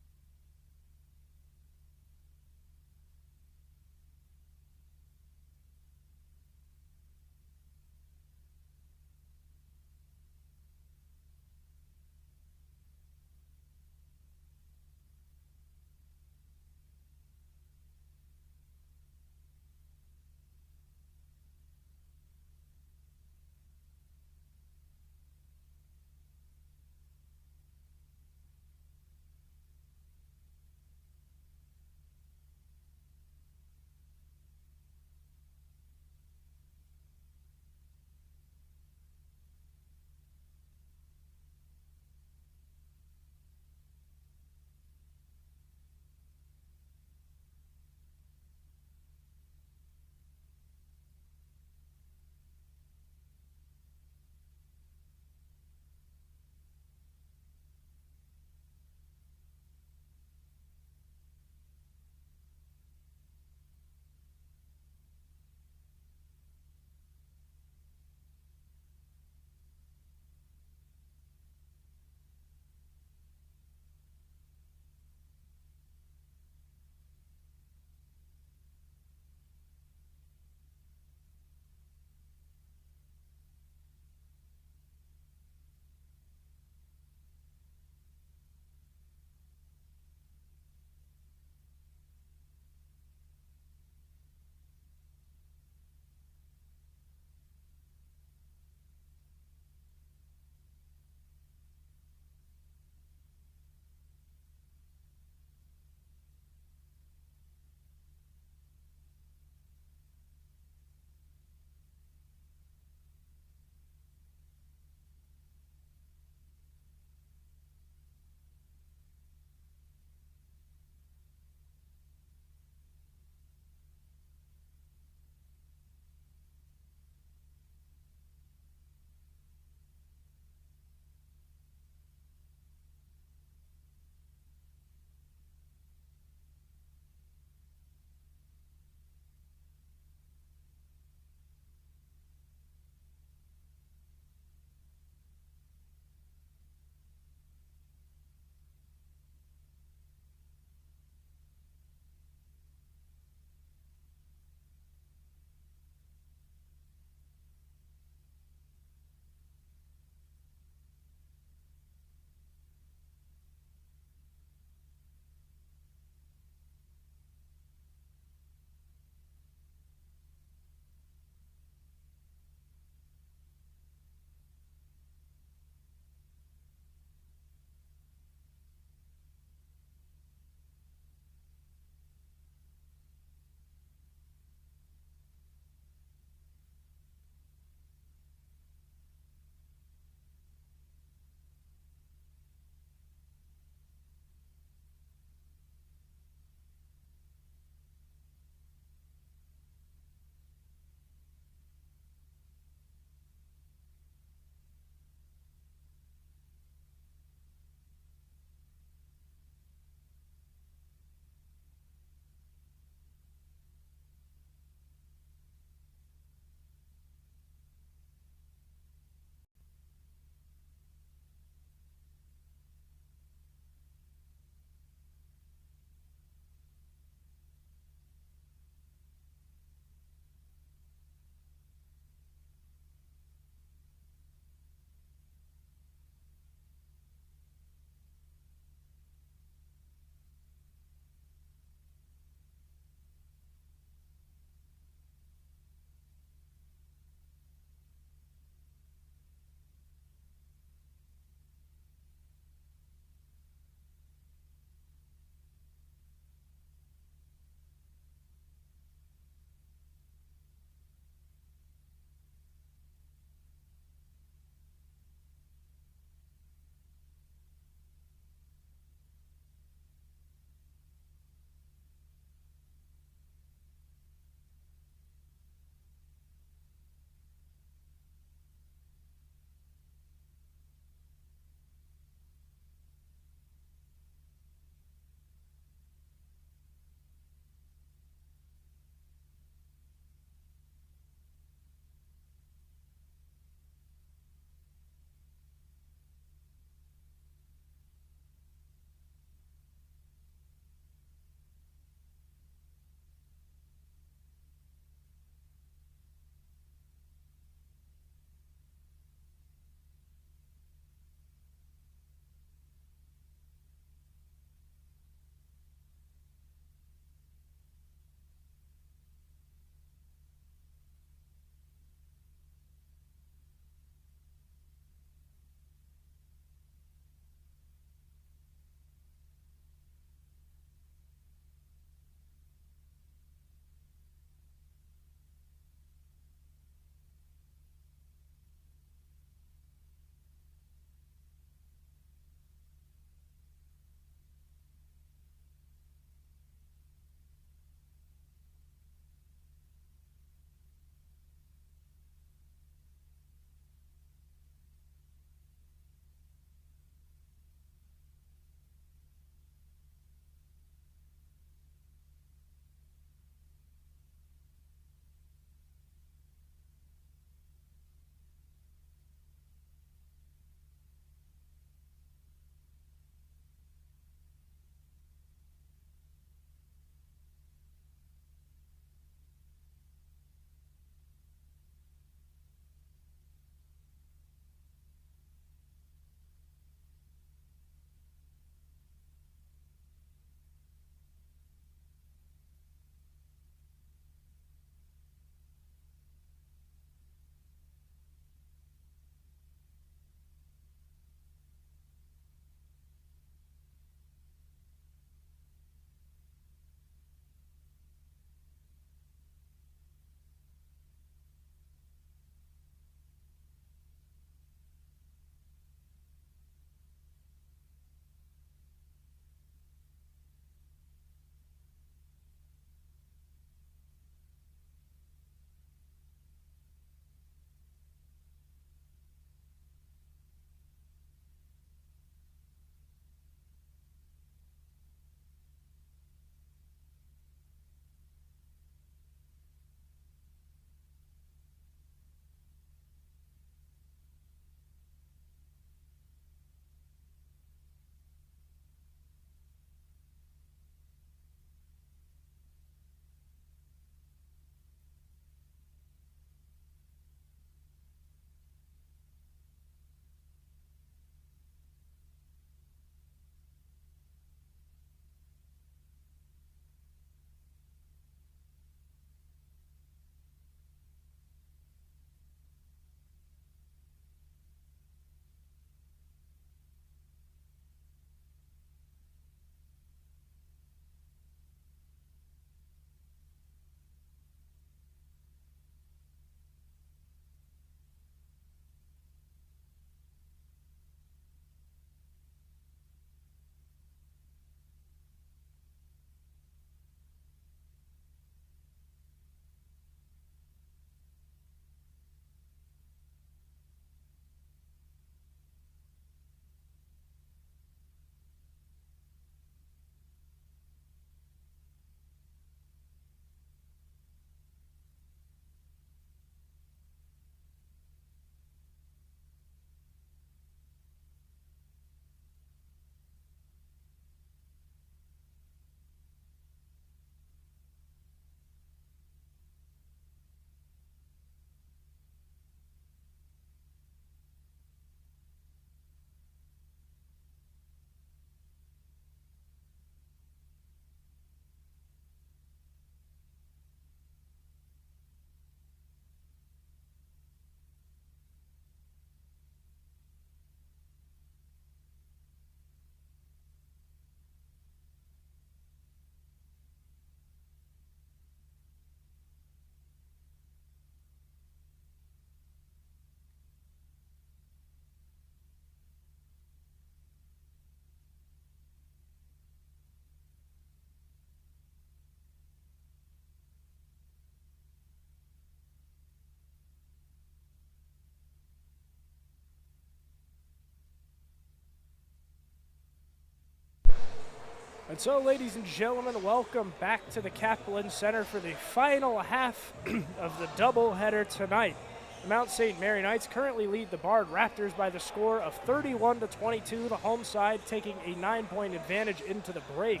And so, ladies and gentlemen, welcome back to the Kaplan Center for the final half of the doubleheader tonight. The Mount St. Mary Knights currently lead the Bard Raptors by the score of 31-22, the home side taking a 9-point advantage into the break.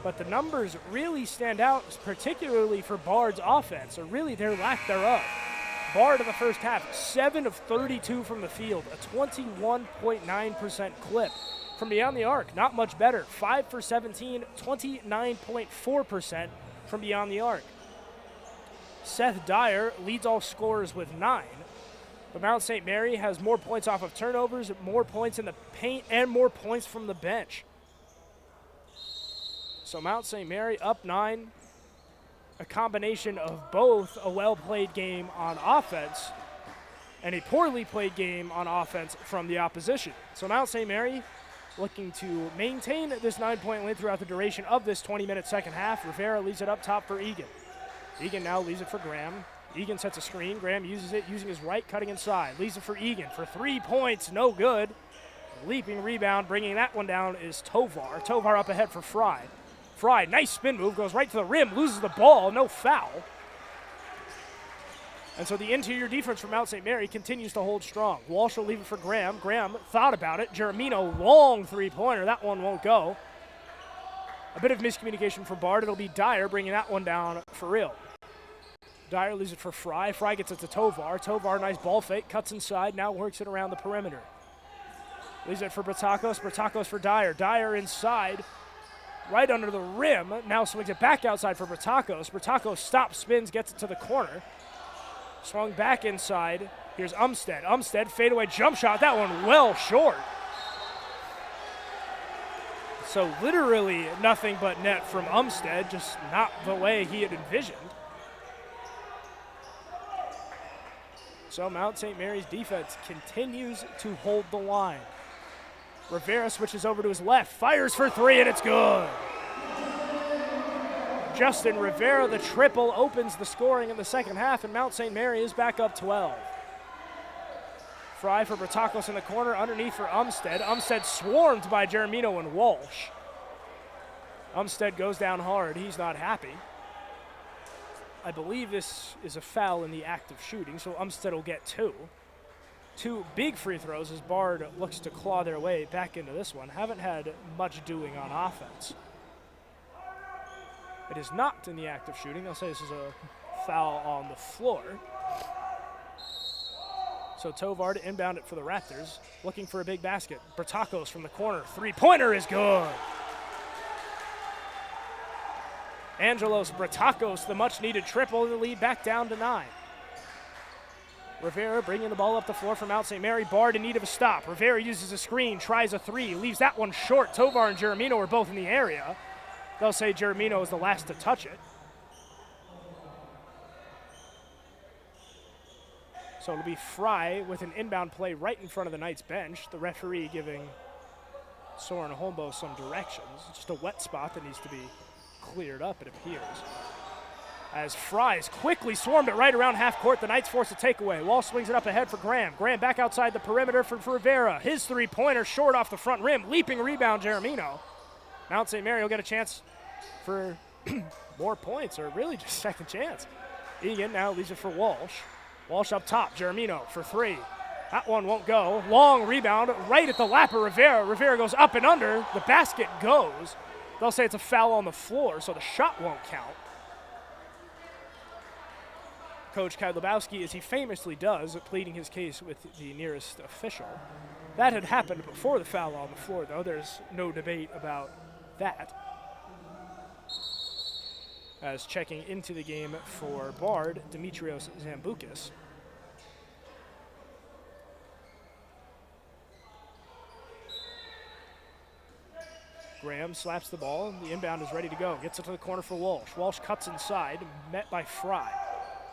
But the numbers really stand out, particularly for Bard's offense, or really their lack thereof. Bard in the first half, 7 of 32 from the field, a 21.9% clip. From beyond the arc, not much better. 5 for 17, 29.4% from beyond the arc. Seth Dyer leads all scorers with 9. But Mount St. Mary has more points off of turnovers, more points in the paint, and more points from the bench. So Mount St. Mary up 9. A combination of both a well-played game on offense and a poorly played game on offense from the opposition. So Mount St. Mary looking to maintain this 9-point lead throughout the duration of this 20-minute second half. Rivera leaves it up top for Egan. Egan now leaves it for Graham. Egan sets a screen. Graham uses it, using his right, cutting inside. Leaves it for Egan for 3 points, no good. Leaping rebound, bringing that one down is Tovar. Tovar up ahead for Fry. Fry, nice spin move, goes right to the rim, loses the ball, no foul. And so the interior defense from Mount St. Mary continues to hold strong. Walsh will leave it for Graham. Graham thought about it. Jeremino, long three-pointer. That one won't go. A bit of miscommunication for Bard. It'll be Dyer bringing that one down for real. Dyer leaves it for Fry. Fry gets it to Tovar. Tovar, nice ball fake, cuts inside, now works it around the perimeter. Leaves it for Bertakos. Bertakos for Dyer. Dyer inside, right under the rim. Now swings it back outside for Bertakos. Bertakos stops, spins, gets it to the corner. Swung back inside. Here's Umstead. Umstead, fadeaway jump shot. That one well short. So literally nothing but net from Umstead, just not the way he had envisioned. So Mount St. Mary's defense continues to hold the line. Rivera switches over to his left, fires for 3, and it's good. Justin Rivera, the triple, opens the scoring in the second half, and Mount St. Mary is back up 12. Fry for Bertakos in the corner, underneath for Umstead. Umstead swarmed by Jeremino and Walsh. Umstead goes down hard. He's not happy. I believe this is a foul in the act of shooting, so Umstead will get 2. 2 big free throws as Bard looks to claw their way back into this one. Haven't had much doing on offense. It is not in the act of shooting. They'll say this is a foul on the floor. So Tovar to inbound it for the Raptors, looking for a big basket. Bertakos from the corner. 3-pointer is good. Angelos Bertakos, the much-needed triple, the lead back down to 9. Rivera bringing the ball up the floor from Mount St. Mary. Bard in need of a stop. Rivera uses a screen, tries a 3, leaves that one short. Tovar and Jeremino are both in the area. They'll say Jeremino is the last to touch it. So it'll be Fry with an inbound play right in front of the Knights bench. The referee giving Soren Holmbo some directions. It's just a wet spot that needs to be cleared up, it appears. As Fry's quickly swarmed it right around half court, the Knights force a takeaway. Wall swings it up ahead for Graham. Graham back outside the perimeter for Rivera. His 3-pointer short off the front rim. Leaping rebound, Jeremino. Mount St. Mary will get a chance for more points, or really just second chance. Egan now leaves it for Walsh. Walsh up top, Jeremino for 3. That one won't go. Long rebound right at the lap of Rivera. Rivera goes up and under. The basket goes. They'll say it's a foul on the floor, so the shot won't count. Coach Kai Lebowski, as he famously does, pleading his case with the nearest official. That had happened before the foul on the floor, though. There's no debate about that. As checking into the game for Bard, Dimitrios Zamboukis. Graham slaps the ball. The inbound is ready to go. Gets it to the corner for Walsh. Walsh cuts inside, met by Fry.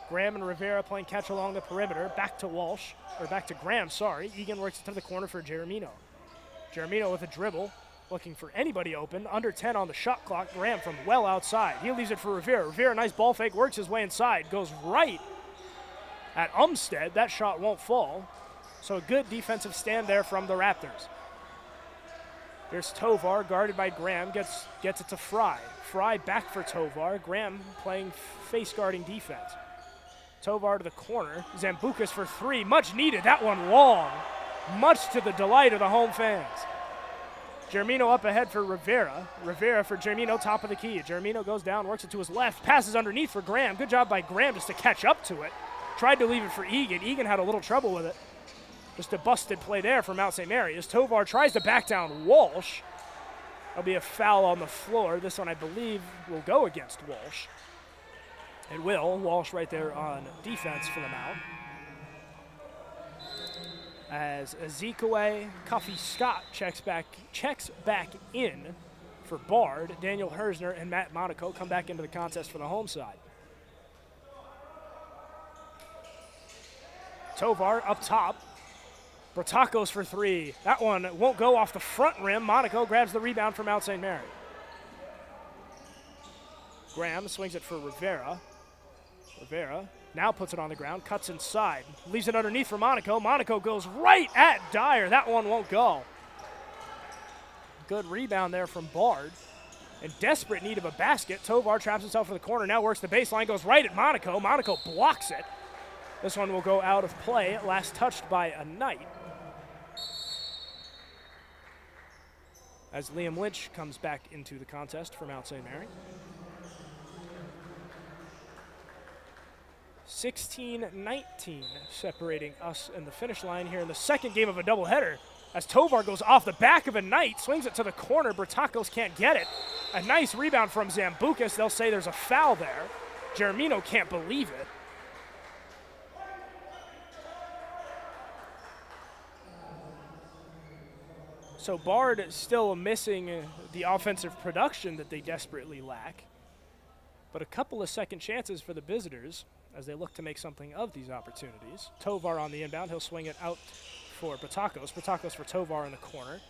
Graham and Rivera playing catch along the perimeter. Back to Walsh, or back to Graham, sorry. Egan works it to the corner for Jeremino. Jeremino with a dribble, looking for anybody open. Under 10 on the shot clock. Graham from well outside. He leaves it for Rivera. Rivera, nice ball fake, works his way inside. Goes right at Umstead. That shot won't fall. So a good defensive stand there from the Raptors. Here's Tovar, guarded by Graham, gets it to Fry. Fry back for Tovar. Graham playing face guarding defense. Tovar to the corner. Zambucas for three, much needed. That one long, much to the delight of the home fans. Germino up ahead for Rivera. Rivera for Germino, top of the key. Germino goes down, works it to his left, passes underneath for Graham. Good job by Graham just to catch up to it. Tried to leave it for Egan. Egan had a little trouble with it. Just a busted play there from Mount St. Mary. As Tovar tries to back down Walsh. There'll be a foul on the floor. This one, I believe, will go against Walsh. It will. Walsh right there on defense for the Mount. As Ezekwe Cuffy Scott checks back in for Bard. Daniel Hersner and Matt Monaco come back into the contest for the home side. Tovar up top. Bertakos for three. That one won't go off the front rim. Monaco grabs the rebound from Mount St. Mary. Graham swings it for Rivera. Rivera now puts it on the ground, cuts inside, leaves it underneath for Monaco. Monaco goes right at Dyer. That one won't go. Good rebound there from Bard. In desperate need of a basket, Tovar traps himself in the corner, now works the baseline, goes right at Monaco. Monaco blocks it. This one will go out of play, last touched by a Knight. As Liam Lynch comes back into the contest for Mount St. Mary. 16-19 separating us and the finish line here in the second game of a doubleheader. As Tovar goes off the back of a Knight, swings it to the corner. Bertakos can't get it. A nice rebound from Zambucas. They'll say there's a foul there. Germino can't believe it. So Bard still missing the offensive production that they desperately lack. But a couple of second chances for the visitors as they look to make something of these opportunities. Tovar on the inbound. He'll swing it out for Bertakos. Bertakos for Tovar in the corner.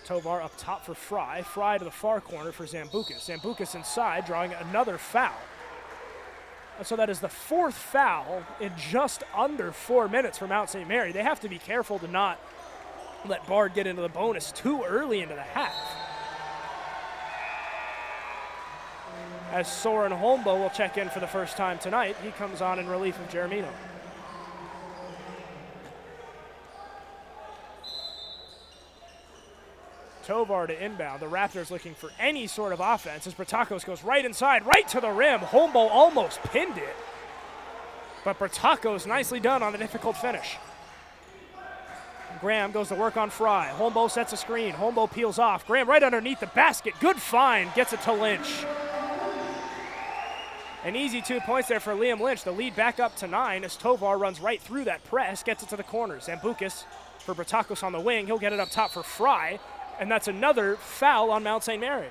Tovar up top for Fry. Fry to the far corner for Zambucas. Zambucas inside, drawing another foul. And so that is the fourth foul in just under 4 minutes for Mount St. Mary. They have to be careful to not let Bard get into the bonus too early into the half. As Soren Holmbo will check in for the first time tonight. He comes on in relief of Germino. Tovar to inbound. The Raptors looking for any sort of offense as Bertakos goes right inside, right to the rim. Holmbo almost pinned it. But Bertakos nicely done on the difficult finish. Graham goes to work on Fry. Holmbo sets a screen. Holmbo peels off. Graham right underneath the basket. Good find. Gets it to Lynch. An easy 2 points there for Liam Lynch. The lead back up to 9 as Tovar runs right through that press. Gets it to the corner. Zambucas for Bertakos on the wing. He'll get it up top for Fry. And that's another foul on Mount St. Mary.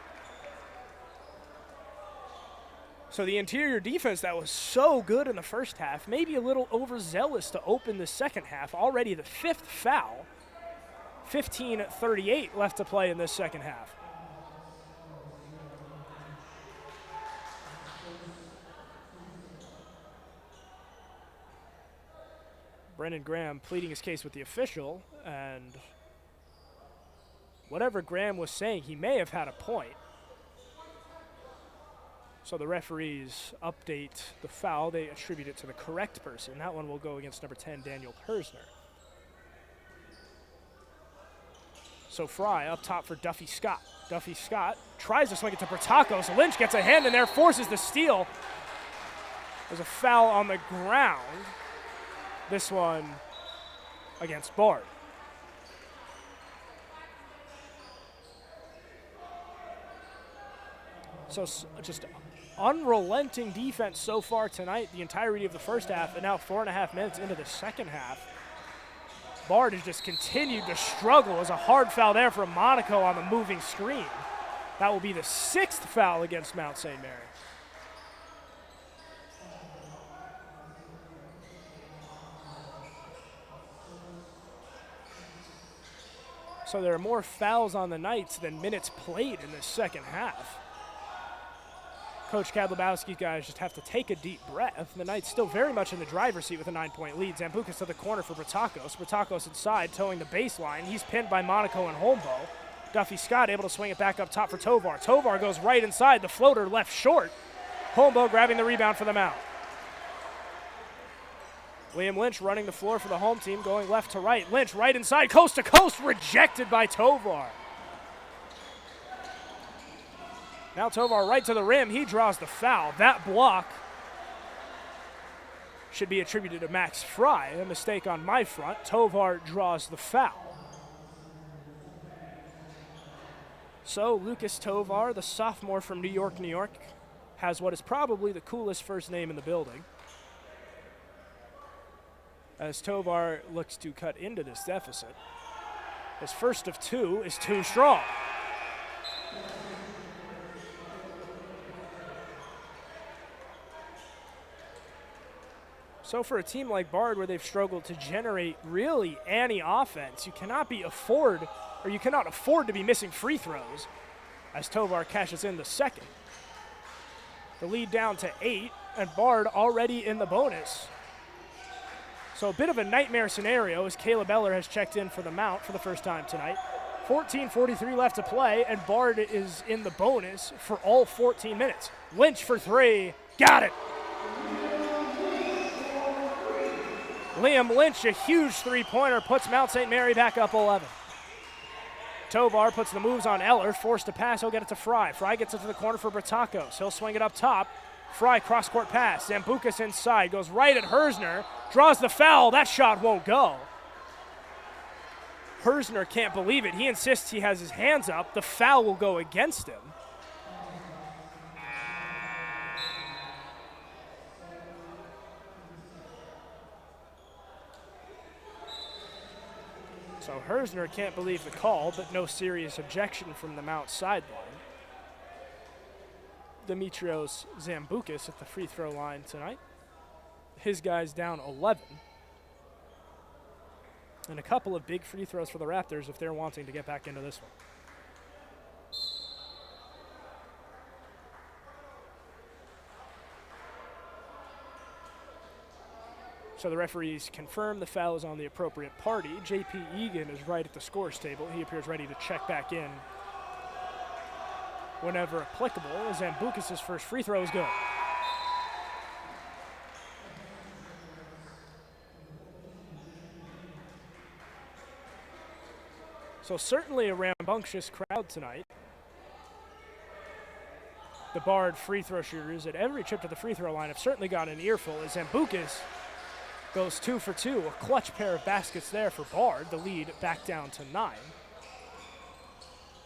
So the interior defense that was so good in the first half, maybe a little overzealous to open the second half. Already the fifth foul. 15:38 left to play in this second half. Brendan Graham pleading his case with the official, and whatever Graham was saying, he may have had a point. So the referees update the foul. They attribute it to the correct person. That one will go against number 10, Daniel Hersner. So Fry up top for Duffy Scott. Duffy Scott tries to swing it to Bertakos. Lynch gets a hand in there, forces the steal. There's a foul on the ground. This one against Bard. So just unrelenting defense so far tonight, the entirety of the first half, and now 4.5 minutes into the second half. Bard has just continued to struggle. As a hard foul there from Monaco on the moving screen. That will be the 6th foul against Mount St. Mary. So there are more fouls on the Knights than minutes played in this second half. Coach Kadlubowski's guys just have to take a deep breath. The Knights still very much in the driver's seat with a 9-point lead. Zambucas to the corner for Bertakos. Bertakos inside, towing the baseline. He's pinned by Monaco and Holmbo. Duffy Scott able to swing it back up top for Tovar. Tovar goes right inside. The floater left short. Holmbo grabbing the rebound for the Mount. Liam Lynch running the floor for the home team, going left to right. Lynch right inside, coast to coast, rejected by Tovar. Now Tovar right to the rim. He draws the foul. That block should be attributed to Max Fry. A mistake on my front. Tovar draws the foul. So Lucas Tovar, the sophomore from New York, New York, has what is probably the coolest first name in the building. As Tovar looks to cut into this deficit. His first of two is too strong. So for a team like Bard, where they've struggled to generate really any offense, you cannot afford to be missing free throws as Tovar cashes in the second. The lead down to 8, and Bard already in the bonus. So a bit of a nightmare scenario as Caleb Eller has checked in for the Mount for the first time tonight. 14:43 left to play, and Bard is in the bonus for all 14 minutes. Lynch for 3, got it. Liam Lynch, a huge three-pointer, puts Mount St. Mary back up 11. Tovar puts the moves on Eller, forced to pass, he'll get it to Fry. Fry gets it to the corner for Bertakos. He'll swing it up top. Fry cross-court pass. Zambucas inside, goes right at Hersner, draws the foul. That shot won't go. Hersner can't believe it. He insists he has his hands up. The foul will go against him. So Hersner can't believe the call, but no serious objection from the Mount sideline. Dimitrios Zambucas at the free throw line tonight. His guy's down 11. And a couple of big free throws for the Raptors if they're wanting to get back into this one. So the referees confirm the foul is on the appropriate party. J.P. Egan is right at the scores table. He appears ready to check back in whenever applicable. Zambucas' first free throw is good. So certainly a rambunctious crowd tonight. The Bard free throw shooters at every trip to the free throw line have certainly got an earful as Zambucas goes 2 for 2. A clutch pair of baskets there for Bard. The lead back down to 9,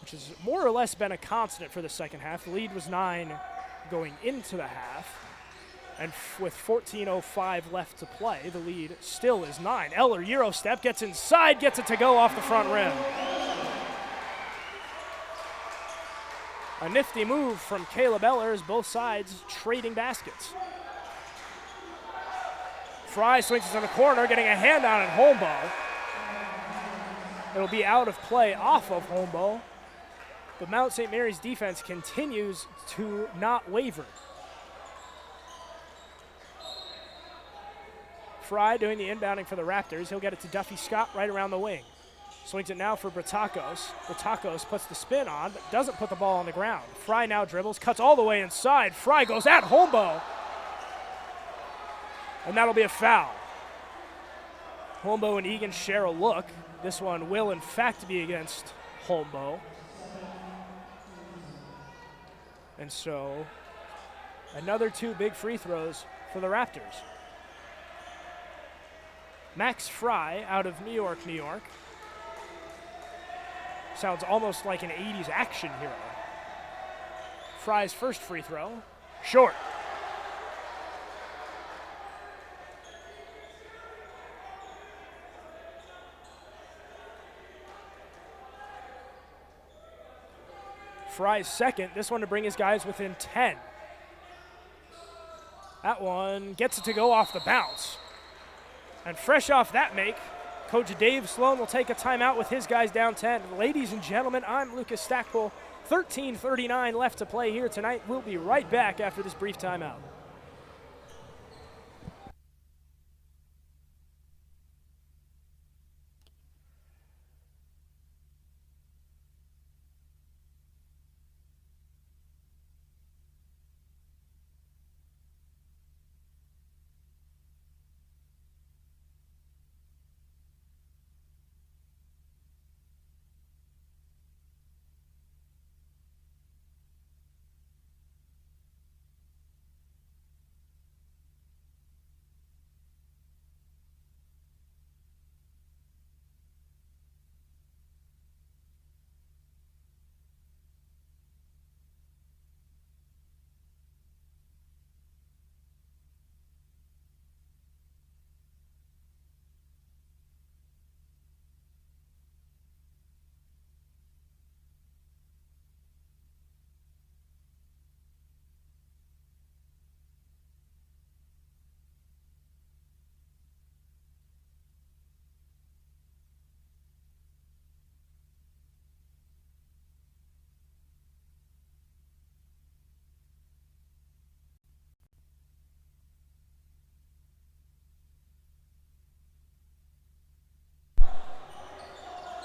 which has more or less been a constant for the second half. The lead was 9 going into the half. And with 14:05 left to play, the lead still is 9. Eller, Euro step, gets inside, gets it to go off the front rim. A nifty move from Caleb Eller as both sides trading baskets. Fry swings it to the corner, getting a hand on it, Holmbo. It'll be out of play off of Holmbo. But Mount St. Mary's defense continues to not waver. Fry doing the inbounding for the Raptors. He'll get it to Duffy Scott right around the wing. Swings it now for Bertakos. Bertakos puts the spin on, but doesn't put the ball on the ground. Fry now dribbles, cuts all the way inside. Fry goes at Holmbo. And that'll be a foul. Holmbo and Egan share a look. This one will, in fact, be against Holmbo. And so, another 2 big free throws for the Raptors. Max Fry out of New York, New York. Sounds almost like an 80s action hero. Fry's first free throw, short. Fry's second, this one to bring his guys within 10. That one gets it to go off the bounce. And fresh off that make, Coach Dave Sloan will take a timeout with his guys down 10. Ladies and gentlemen, I'm Lucas Stackpole. 13:39 left to play here tonight. We'll be right back after this brief timeout.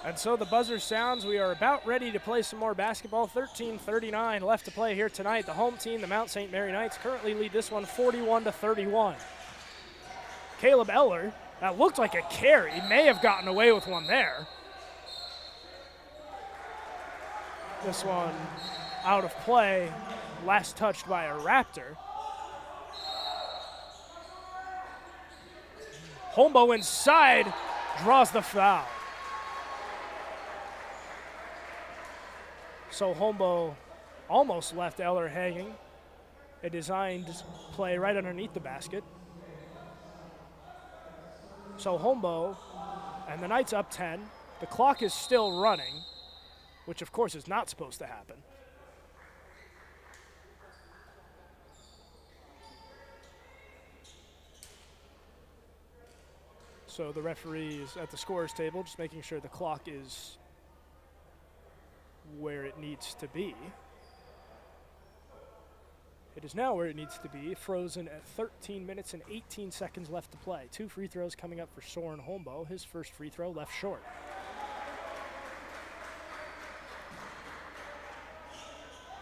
And so the buzzer sounds. We are about ready to play some more basketball. 13:39 left to play here tonight. The home team, the Mount St. Mary Knights, currently lead this one 41-31. Caleb Eller, that looked like a carry, may have gotten away with one there. This one out of play, last touched by a Raptor. Holmbo inside, draws the foul. So Holmbo almost left Eller hanging. A designed play right underneath the basket. So Holmbo and the Knights up 10. The clock is still running, which of course is not supposed to happen. So the referee is at the scorer's table, just making sure the clock is where it needs to be. It is now where it needs to be, frozen at 13 minutes and 18 seconds left to play. 2 free throws coming up for Soren Holmbo. His first free throw left short.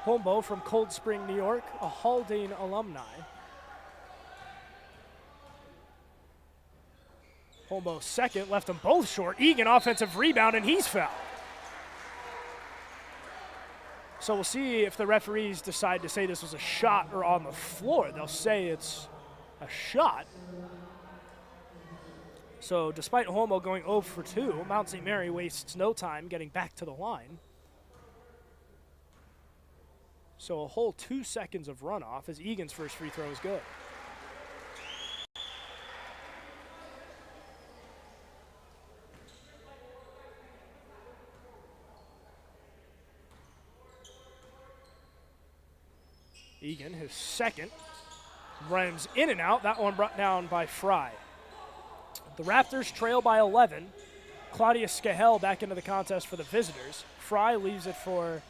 Holmbo from Cold Spring, New York, a Haldane alumni. Holmbo second, left them both short. Egan offensive rebound, and he's fouled. So we'll see if the referees decide to say this was a shot or on the floor. They'll say it's a shot. So despite Holmbo going 0 for 2, Mount St. Mary wastes no time getting back to the line. So a whole 2 seconds of runoff as Egan's first free throw is good. Egan, his second, rims in and out. That one brought down by Fry. The Raptors trail by 11. Claudius Skahel back into the contest for the visitors. Fry leaves it for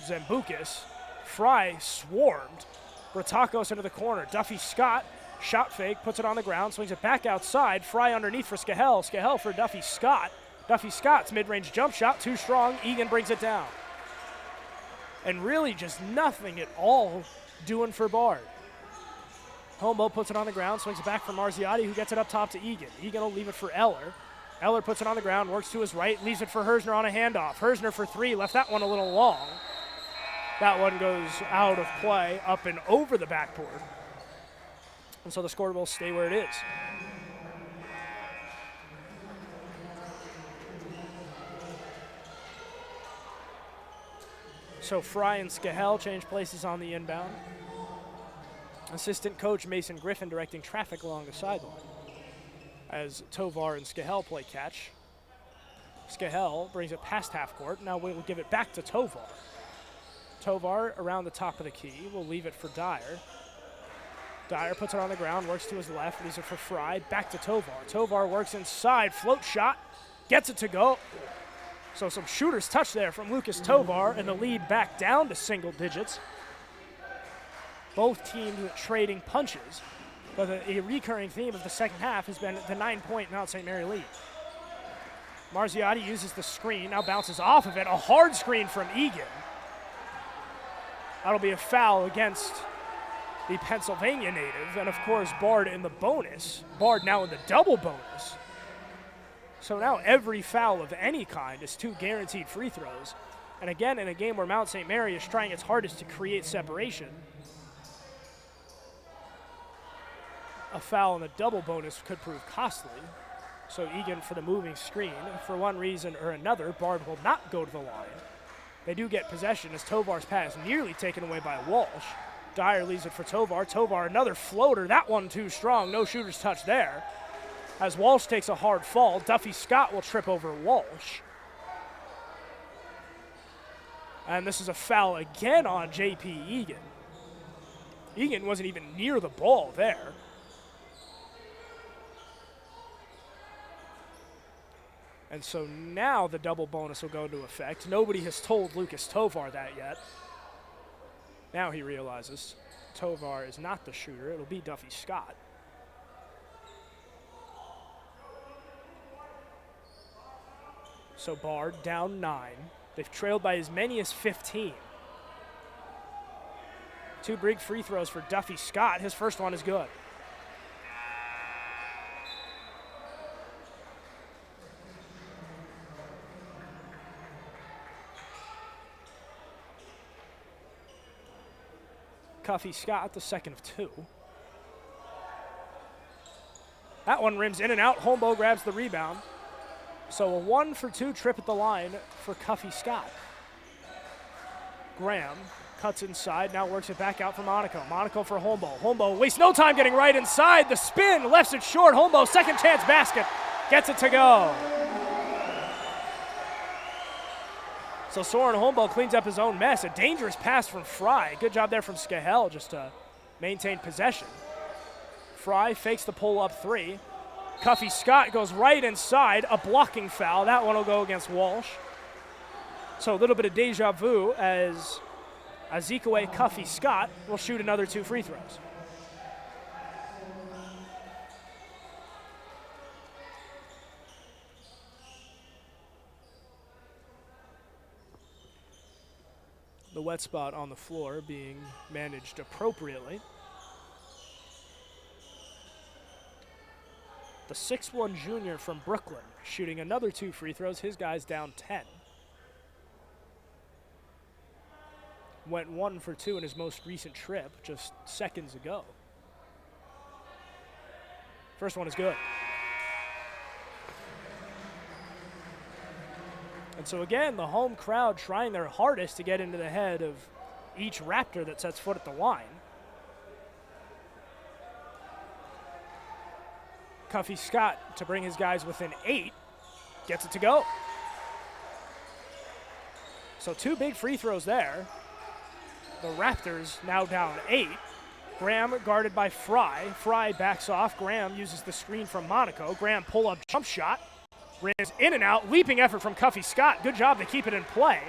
Zambukis. Fry swarmed. Ratakos into the corner. Duffy Scott, shot fake, puts it on the ground, swings it back outside. Fry underneath for Skahel. Skahel for Duffy Scott. Duffy Scott's mid-range jump shot, too strong. Egan brings it down. And really just nothing at all doing for Bard. Holmbo puts it on the ground, swings it back for Marziati, who gets it up top to Egan. Egan will leave it for Eller. Eller puts it on the ground, works to his right, leaves it for Hersner on a handoff. Hersner for 3, left that one a little long. That one goes out of play, up and over the backboard. And so the score will stay where it is. So Fry and Skahel change places on the inbound. Assistant coach Mason Griffin directing traffic along the sideline as Tovar and Skahel play catch. Skahel brings it past half court. Now we'll give it back to Tovar. Tovar around the top of the key. We'll leave it for Dyer. Dyer puts it on the ground, works to his left, leaves it for Fry. Back to Tovar. Tovar works inside, float shot, gets it to go. So some shooter's touch there from Lucas Tovar, and the lead back down to single digits. Both teams trading punches, but a recurring theme of the second half has been the 9-point Mount St. Mary lead. Marziati uses the screen, now bounces off of it. A hard screen from Egan. That'll be a foul against the Pennsylvania native, and of course Bard in the bonus. Bard now in the double bonus. So now every foul of any kind is 2 guaranteed free throws. And again, in a game where Mount St. Mary is trying its hardest to create separation, a foul in the double bonus could prove costly. So Egan for the moving screen. For one reason or another, Bard will not go to the line. They do get possession as Tovar's pass nearly taken away by Walsh. Dyer leaves it for Tovar. Tovar, another floater. That one too strong. No shooter's touch there. As Walsh takes a hard fall, Duffy Scott will trip over Walsh. And this is a foul again on J.P. Egan. Egan wasn't even near the ball there. And so now the double bonus will go into effect. Nobody has told Lucas Tovar that yet. Now he realizes Tovar is not the shooter. It'll be Duffy Scott. So Bard down 9. They've trailed by as many as 15. 2 big free throws for Duffy Scott. His first one is good. Cuffy Scott, the second of 2. That one rims in and out. Holmbo grabs the rebound. So a 1-for-2 trip at the line for Cuffy Scott. Graham cuts inside, now works it back out for Monaco. Monaco for Holmbo. Holmbo wastes no time getting right inside. The spin, lefts it short. Holmbo, second chance basket. Gets it to go. So Soren Holmbo cleans up his own mess. A dangerous pass from Fry. Good job there from Skahel just to maintain possession. Fry fakes the pull-up 3. Cuffy Scott goes right inside. A blocking foul. That one will go against Walsh. So a little bit of deja vu as Ezekwe Cuffy Scott will shoot another 2 free throws. The wet spot on the floor being managed appropriately. The 6'1" junior from Brooklyn shooting another 2 free throws. His guy's down 10. Went 1-for-2 in his most recent trip just seconds ago. First one is good. And so again, the home crowd trying their hardest to get into the head of each Raptor that sets foot at the line. Cuffy Scott to bring his guys within 8. Gets it to go. So 2 big free throws there. The Raptors now down 8. Graham guarded by Fry. Fry backs off. Graham uses the screen from Monaco. Graham pull-up jump shot. Rims in and out. Leaping effort from Cuffy Scott. Good job to keep it in play.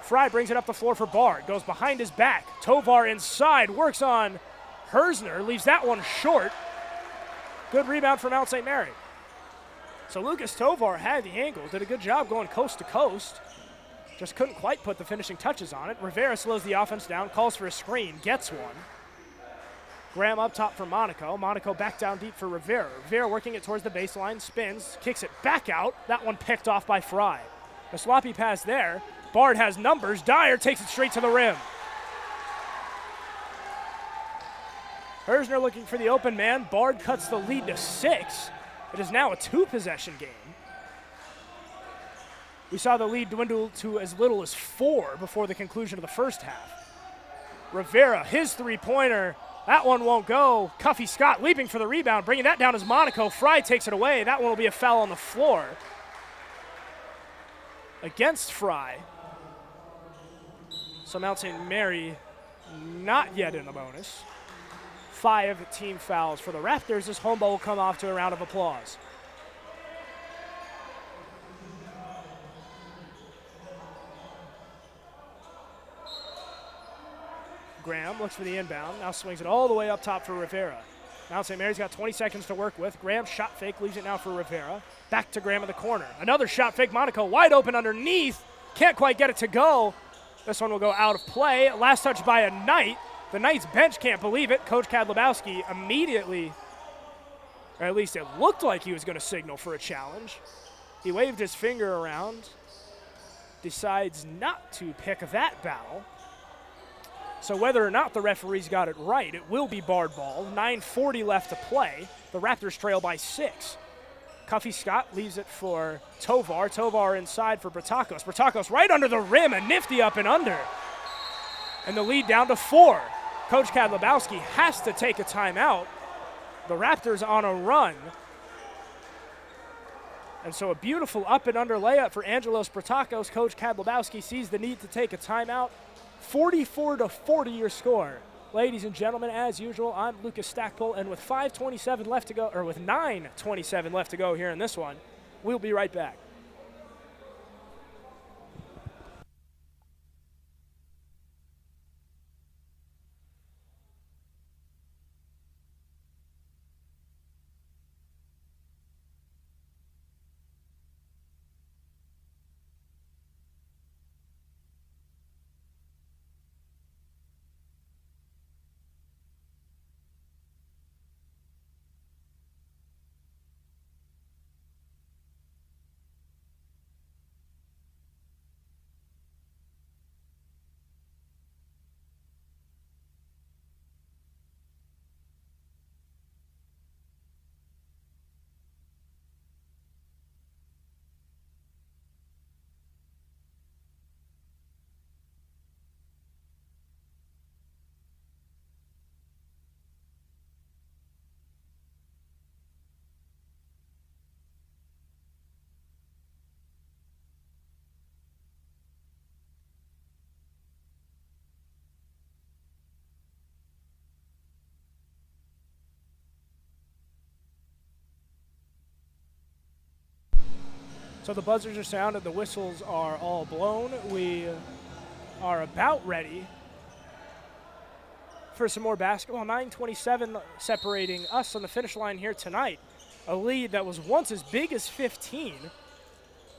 Fry brings it up the floor for Bard. Goes behind his back. Tovar inside. Works on Hersner. Leaves that one short. Good rebound from Mount St. Mary. So Lucas Tovar had the angle. Did a good job going coast to coast. Just couldn't quite put the finishing touches on it. Rivera slows the offense down. Calls for a screen. Gets one. Graham up top for Monaco. Monaco back down deep for Rivera. Rivera working it towards the baseline. Spins. Kicks it back out. That one picked off by Fry. A sloppy pass there. Bard has numbers. Dyer takes it straight to the rim. Hersner looking for the open man. Bard cuts the lead to 6. It is now a 2-possession game. We saw the lead dwindle to as little as 4 before the conclusion of the first half. Rivera, his three-pointer. That one won't go. Cuffy Scott leaping for the rebound. Bringing that down is Monaco. Fry takes it away. That one will be a foul on the floor against Fry. So Mount St. Mary not yet in the bonus. 5 team fouls for the Raptors as Holmbo will come off to a round of applause. Graham looks for the inbound, now swings it all the way up top for Rivera. Mount St. Mary's got 20 seconds to work with. Graham shot fake, leaves it now for Rivera. Back to Graham in the corner. Another shot fake, Monaco wide open underneath. Can't quite get it to go. This one will go out of play. Last touch by a Knight. The Knights bench can't believe it. Coach Kadlubowski immediately, or at least it looked like he was going to signal for a challenge. He waved his finger around, decides not to pick that battle. So whether or not the referees got it right, it will be Bard ball. 9:40 left to play. The Raptors trail by 6. Cuffy Scott leaves it for Tovar. Tovar inside for Bertakos. Bertakos right under the rim, a nifty up and under. And the lead down to 4. Coach Kadlubowski has to take a timeout. The Raptors on a run. And so a beautiful up and under layup for Angelos Bertakos. Coach Kadlubowski sees the need to take a timeout. 44-40 your score. Ladies and gentlemen, as usual, I'm Lucas Stackpole, and with 5:27 left to go, or with 9:27 left to go here in this one, we'll be right back. So the buzzers are sounded, the whistles are all blown. We are about ready for some more basketball. 9:27 separating us on the finish line here tonight. A lead that was once as big as 15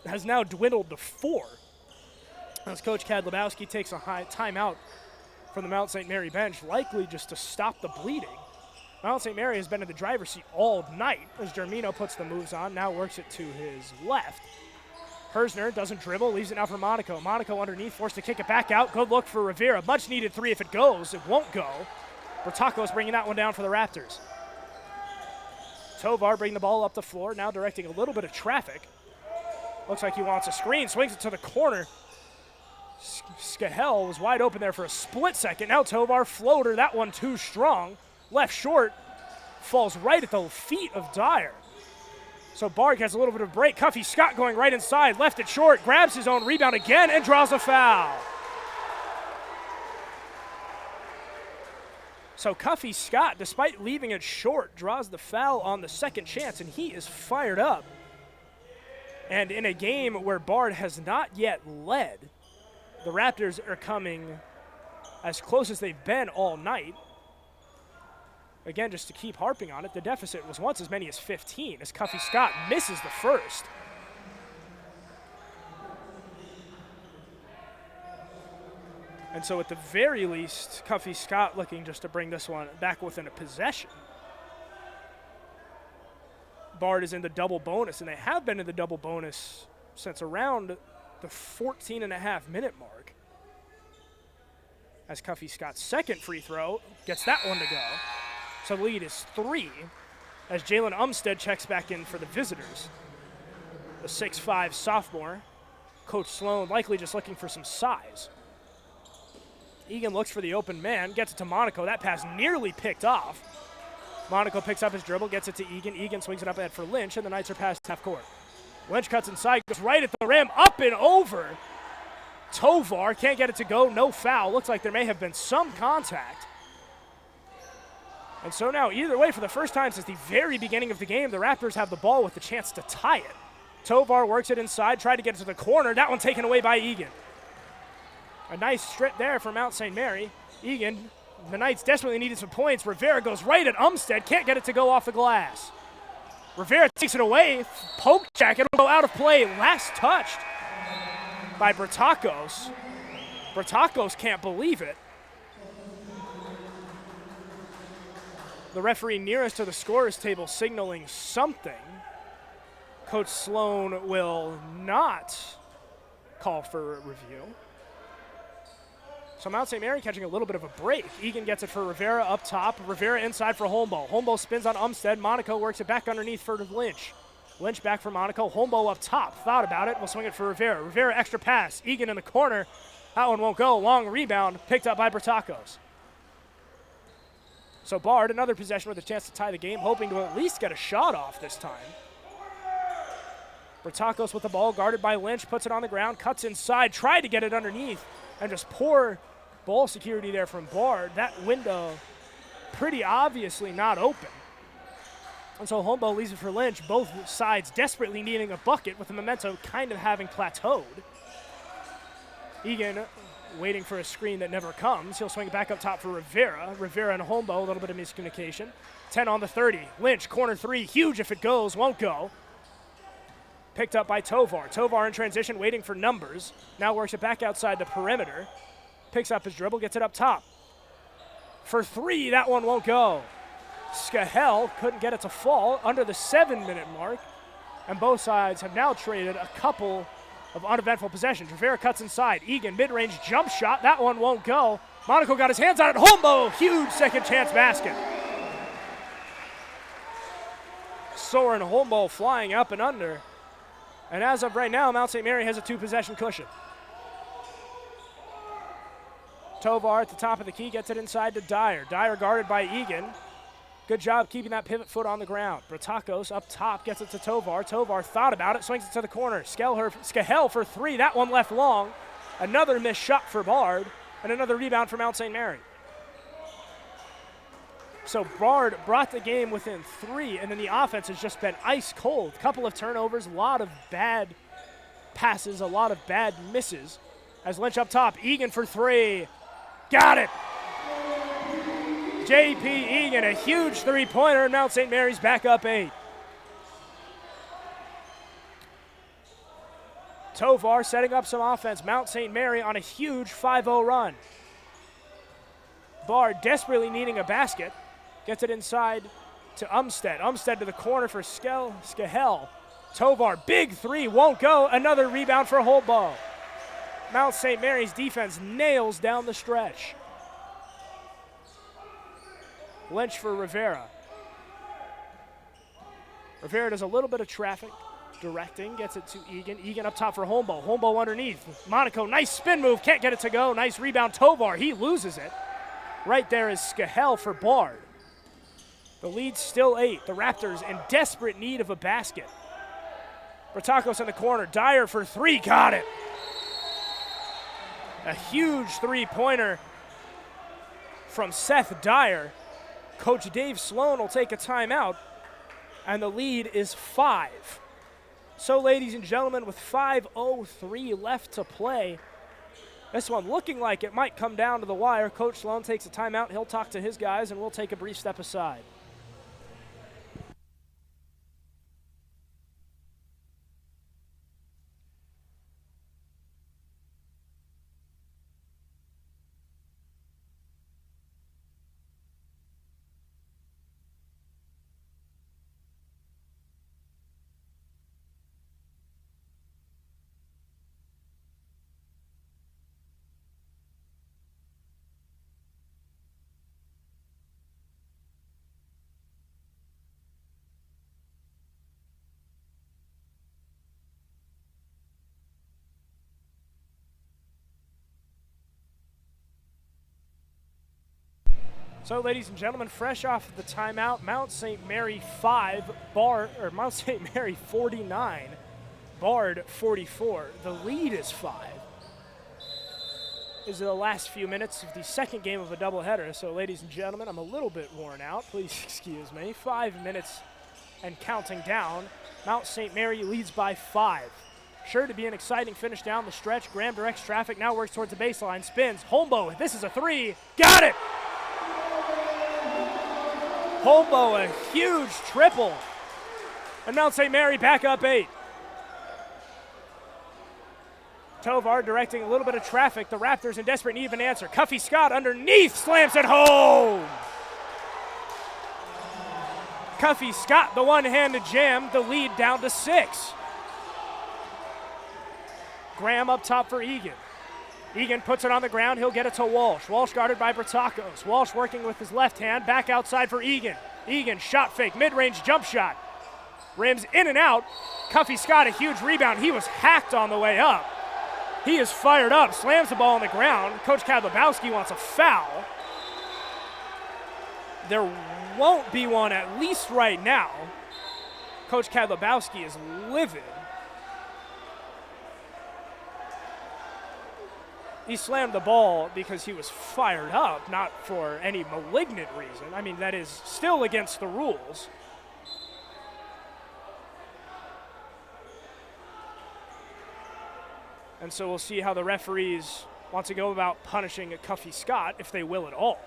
has now dwindled to 4. As Coach Kadlubowski takes a high timeout from the Mount St. Mary bench, likely just to stop the bleeding. Mount St. Mary has been in the driver's seat all night as Germino puts the moves on, now works it to his left. Hersner doesn't dribble, leaves it now for Monaco. Monaco underneath, forced to kick it back out. Good look for Rivera. Much needed 3 if it goes. It won't go. Bertacco's bringing that one down for the Raptors. Tovar bringing the ball up the floor, now directing a little bit of traffic. Looks like he wants a screen, swings it to the corner. Skahel was wide open there for a split second. Now Tovar floater, that one too strong. Left short, falls right at the feet of Dyer. So Bard gets a little bit of a break. Cuffy Scott going right inside, left it short, grabs his own rebound again and draws a foul. So Cuffy Scott, despite leaving it short, draws the foul on the second chance, and he is fired up. And in a game where Bard has not yet led, the Raptors are coming as close as they've been all night. Again, just to keep harping on it, the deficit was once as many as 15 as Cuffy Scott misses the first. And so at the very least, Cuffy Scott looking just to bring this one back within a possession. Bard is in the double bonus, and they have been in the double bonus since around the 14.5-minute mark. As Cuffy Scott's second free throw gets that one to go. So the lead is 3 as Jalen Umstead checks back in for the visitors. The 6'5 sophomore. Coach Sloan likely just looking for some size. Egan looks for the open man, gets it to Monaco. That pass nearly picked off. Monaco picks up his dribble, gets it to Egan. Egan swings it up ahead for Lynch, and the Knights are past half court. Lynch cuts inside, goes right at the rim, up and over. Tovar can't get it to go, no foul. Looks like there may have been some contact. And so now, either way, for the first time since the very beginning of the game, the Raptors have the ball with the chance to tie it. Tovar works it inside, tried to get it to the corner. That one taken away by Egan. A nice strip there for Mount St. Mary. Egan, the Knights desperately needed some points. Rivera goes right at Umstead, can't get it to go off the glass. Rivera takes it away, poke check, it'll go out of play. Last touched by Bertacos. Bertacos can't believe it. The referee nearest to the scorer's table signaling something. Coach Sloan will not call for a review. So Mount St. Mary catching a little bit of a break. Egan gets it for Rivera up top. Rivera inside for Holmbo. Holmbo spins on Umstead. Monaco works it back underneath for Lynch. Lynch back for Monaco. Holmbo up top. Thought about it. We'll swing it for Rivera. Rivera extra pass. Egan in the corner. That one won't go. Long rebound picked up by Bertacos. So Bard, another possession with a chance to tie the game, hoping to at least get a shot off this time. Bertacos with the ball, guarded by Lynch, puts it on the ground, cuts inside, tried to get it underneath, and just poor ball security there from Bard. That window pretty obviously not open. And so Holmbo leaves it for Lynch, both sides desperately needing a bucket with the momentum kind of having plateaued. Egan waiting for a screen that never comes. He'll swing it back up top for Rivera. Rivera and Holmbo, a little bit of miscommunication. 10 on the 30. Lynch, corner 3, huge if it goes, won't go. Picked up by Tovar. Tovar in transition, waiting for numbers. Now works it back outside the perimeter. Picks up his dribble, gets it up top. For 3, that one won't go. Skahel couldn't get it to fall under the 7-minute mark. And both sides have now traded a couple of uneventful possessions. Rivera cuts inside. Egan, mid-range jump shot. That one won't go. Monaco got his hands on it. Holmbo, huge second chance basket. Soren Holmbo flying up and under. And as of right now, Mount St. Mary has a 2-possession cushion. Tovar at the top of the key gets it inside to Dyer. Dyer guarded by Egan. Good job keeping that pivot foot on the ground. Bertacos up top gets it to Tovar. Tovar thought about it, swings it to the corner. Skahel for 3, that one left long. Another missed shot for Bard, and another rebound for Mount St. Mary. So Bard brought the game within 3, and then the offense has just been ice cold. Couple of turnovers, a lot of bad passes, a lot of bad misses. As Lynch up top, Egan for three. Got it! J.P. Egan, a huge three-pointer, and Mount St. Mary's back up 8. Tovar setting up some offense. Mount St. Mary on a huge 5-0 run. Bard desperately needing a basket. Gets it inside to Umstead. Umstead to the corner for Skahel. Tovar, big three, won't go. Another rebound for Holtbaugh. Mount St. Mary's defense nails down the stretch. Lynch for Rivera. Rivera does a little bit of traffic directing, gets it to Egan. Egan up top for Holmbo. Holmbo underneath. Monaco, nice spin move, can't get it to go. Nice rebound, Tovar, he loses it. Right there is Skahel for Bard. The lead's still 8. The Raptors in desperate need of a basket. Bertakos in the corner. Dyer for three, got it. A huge three-pointer from Seth Dyer. Coach Dave Sloan will take a timeout, and the lead is 5. So, ladies and gentlemen, with 5:03 left to play, this one looking like it might come down to the wire. Coach Sloan takes a timeout. He'll talk to his guys, and we'll take a brief step aside. So, ladies and gentlemen, fresh off the timeout, Mount St. Mary 5, Mount St. Mary 49, Bard 44. The lead is 5. This is the last few minutes of the second game of a doubleheader. So, ladies and gentlemen, I'm a little bit worn out. Please excuse me. 5 minutes and counting down. Mount St. Mary leads by 5. Sure to be an exciting finish down the stretch. Graham directs traffic, now works towards the baseline, spins. Holmbo, this is a three. Got it! Holmbo, a huge triple. And Mount St. Mary back up 8. Tovar directing a little bit of traffic. The Raptors in desperate need of an answer. Cuffy Scott underneath, slams it home. Cuffy Scott, the one-handed jam, the lead down to 6. Graham up top for Egan. Egan puts it on the ground, he'll get it to Walsh. Walsh guarded by Bertakos. Walsh working with his left hand, back outside for Egan. Egan, shot fake, mid-range jump shot. Rims in and out. Cuffy Scott, a huge rebound. He was hacked on the way up. He is fired up, slams the ball on the ground. Coach Kadlubowski wants a foul. There won't be one, at least right now. Coach Kadlubowski is livid. He slammed the ball because he was fired up, not for any malignant reason. I mean, that is still against the rules. And so we'll see how the referees want to go about punishing Cuffy Scott, if they will at all.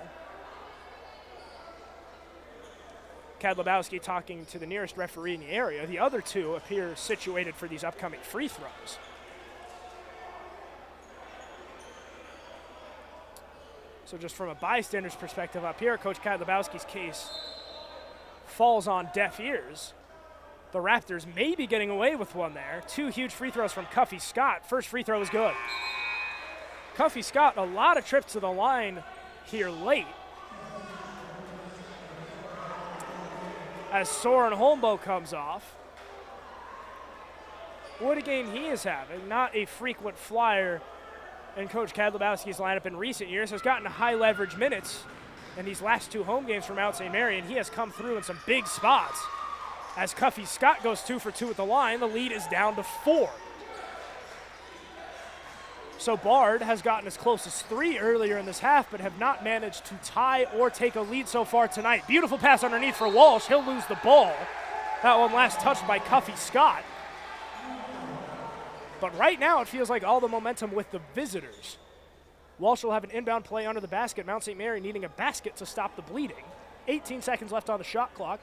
Kadlubowski talking to the nearest referee in the area. The other two appear situated for these upcoming free throws. So just from a bystander's perspective up here, Coach Kadlubowski's case falls on deaf ears. The Raptors may be getting away with one there. 2 huge free throws from Cuffy Scott. First free throw is good. Cuffy Scott, a lot of trips to the line here late. As Soren Holmbo comes off. What a game he is having. Not a frequent flyer in Coach Kadlubowski's lineup in recent years. Has gotten high leverage minutes in these last 2 home games from Mount St. Mary, and he has come through in some big spots. As Cuffy Scott goes 2 for 2 at the line, the lead is down to 4. So Bard has gotten as close as 3 earlier in this half, but have not managed to tie or take a lead so far tonight. Beautiful pass underneath for Walsh. He'll lose the ball. That one last touched by Cuffy Scott. But right now it feels like all the momentum with the visitors. Walsh will have an inbound play under the basket. Mount St. Mary needing a basket to stop the bleeding. 18 seconds left on the shot clock.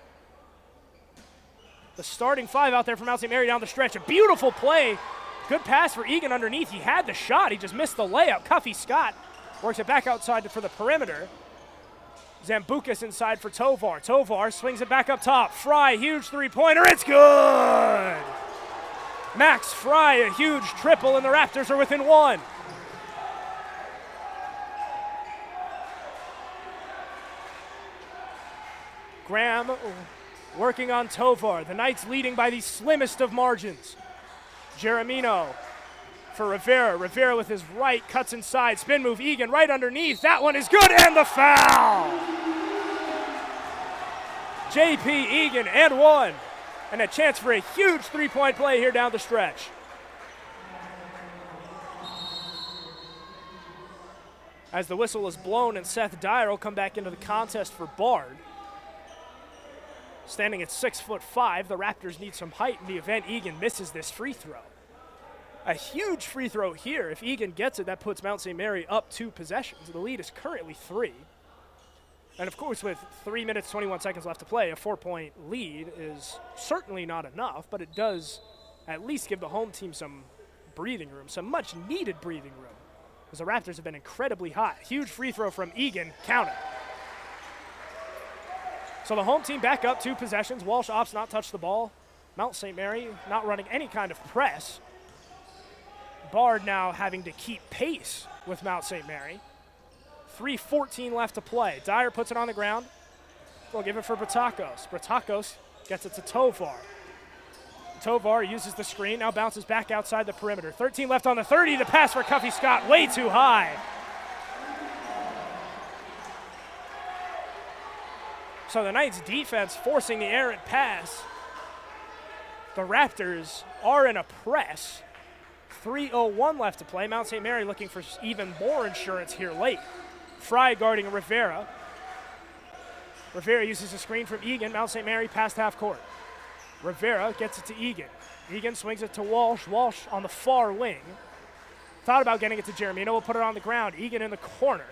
The starting five out there for Mount St. Mary down the stretch. A beautiful play. Good pass for Egan underneath. He had the shot. He just missed the layup. Cuffy Scott works it back outside for the perimeter. Zambucas inside for Tovar. Tovar swings it back up top. Fry, huge three-pointer. It's good! Max Fry, a huge triple, and the Raptors are within one. Graham working on Tovar. The Knights leading by the slimmest of margins. Jeremino for Rivera. Rivera with his right cuts inside. Spin move, Egan right underneath. That one is good, and the foul! JP Egan and one. And a chance for a huge three-point play here down the stretch. As the whistle is blown and Seth Dyer will come back into the contest for Bard. Standing at 6'5", the Raptors need some height in the event Egan misses this free throw. A huge free throw here. If Egan gets it, that puts Mount St. Mary up 2 possessions. The lead is currently 3. And of course, with 3 minutes, 21 seconds left to play, a 4-point lead is certainly not enough, but it does at least give the home team some breathing room, some much needed breathing room, because the Raptors have been incredibly hot. Huge free throw from Egan, count it. So the home team back up 2 possessions. Walsh opts not touch the ball. Mount St. Mary not running any kind of press. Bard now having to keep pace with Mount St. Mary. 3:14 left to play. Dyer puts it on the ground. We'll give it for Bratakos. Bratakos gets it to Tovar. Tovar uses the screen, now bounces back outside the perimeter. 13 left on the 30. The pass for Cuffy Scott, way too high. So the Knights defense forcing the errant pass. The Raptors are in a press. 3:01 left to play. Mount St. Mary looking for even more insurance here late. Fry guarding Rivera. Rivera uses a screen from Egan. Mount St. Mary past half court. Rivera gets it to Egan. Egan swings it to Walsh. Walsh on the far wing. Thought about getting it to Jeremino. Will put it on the ground. Egan in the corner.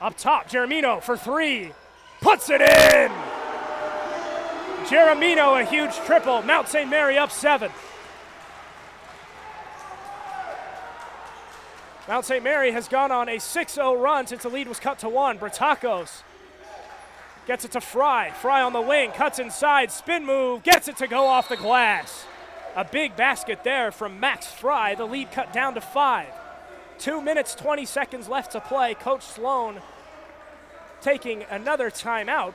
Up top, Jeremino for 3. Puts it in! Jeremino, a huge triple. Mount St. Mary up 7. Mount St. Mary has gone on a 6-0 run since the lead was cut to 1. Bratakos gets it to Fry. Fry on the wing, cuts inside, spin move, gets it to go off the glass. A big basket there from Max Fry. The lead cut down to 5. 2 minutes, 20 seconds left to play. Coach Sloan taking another timeout.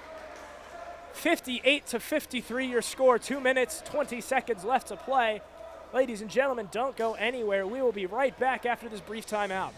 58-53 your score. 2 minutes, 20 seconds left to play. Ladies and gentlemen, don't go anywhere. We will be right back after this brief timeout.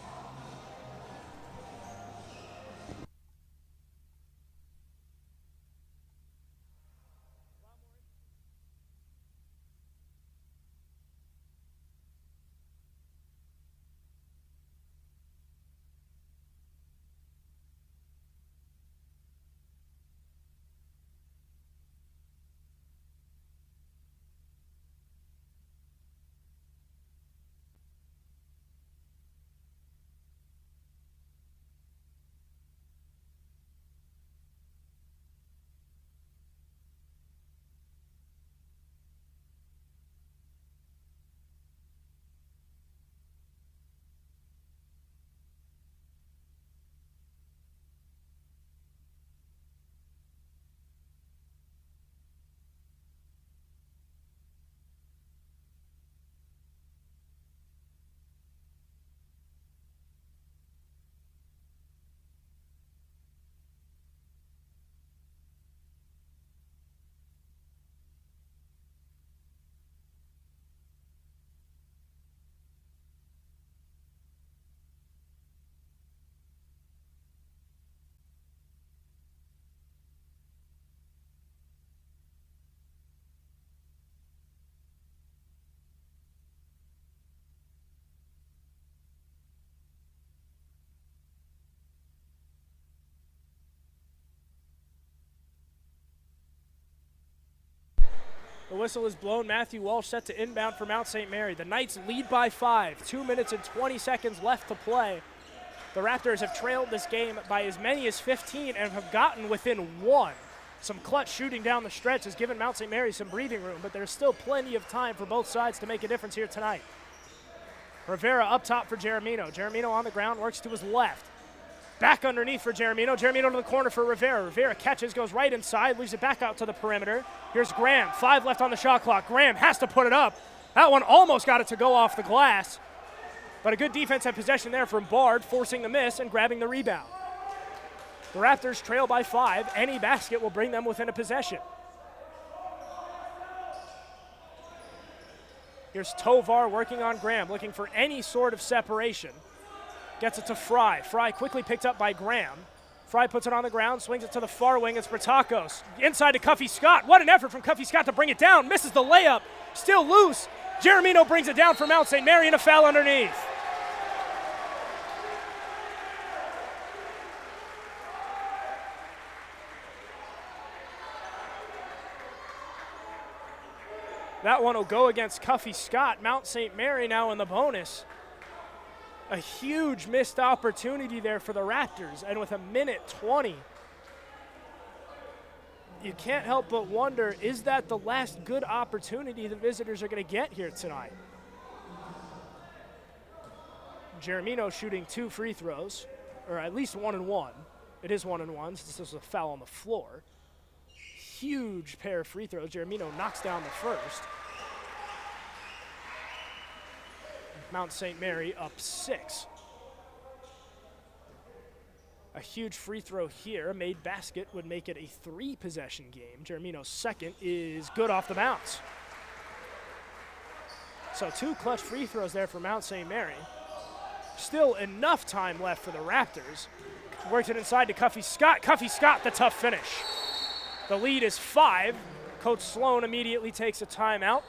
whistle is blown. Matthew Walsh set to inbound for Mount St. Mary. The Knights lead by 5. 2 minutes and 20 seconds left to play. The Raptors have trailed this game by as many as 15 and have gotten within 1. Some clutch shooting down the stretch has given Mount St. Mary some breathing room, but there's still plenty of time for both sides to make a difference here tonight. Rivera up top for Jeremino. Jeremino on the ground, works to his left. Back underneath for Jeremino. Jeremino to the corner for Rivera. Rivera catches, goes right inside, leaves it back out to the perimeter. Here's Graham, 5 left on the shot clock. Graham has to put it up. That one almost got it to go off the glass. But a good defensive possession there from Bard, forcing the miss and grabbing the rebound. The Raptors trail by 5. Any basket will bring them within a possession. Here's Tovar working on Graham, looking for any sort of separation. Gets it to Fry. Fry quickly picked up by Graham. Fry puts it on the ground, swings it to the far wing. It's Bertakos. Inside to Cuffy Scott. What an effort from Cuffy Scott to bring it down. Misses the layup. Still loose. Jeremino brings it down for Mount St. Mary and a foul underneath. That one will go against Cuffy Scott. Mount St. Mary now in the bonus. A huge missed opportunity there for the Raptors. And with 1:20, you can't help but wonder, is that the last good opportunity the visitors are going to get here tonight? Jeremino shooting 2 free throws, or at least 1 and 1. It is 1 and 1 since this was a foul on the floor. Huge pair of free throws. Jeremino knocks down the first. Mount St. Mary up 6. A huge free throw here. A made basket would make it a 3-possession game. Jeremino's second is good off the bounce. So 2 clutch free throws there for Mount St. Mary. Still enough time left for the Raptors. Works it inside to Cuffy Scott. Cuffy Scott, the tough finish. The lead is 5. Coach Sloan immediately takes a timeout.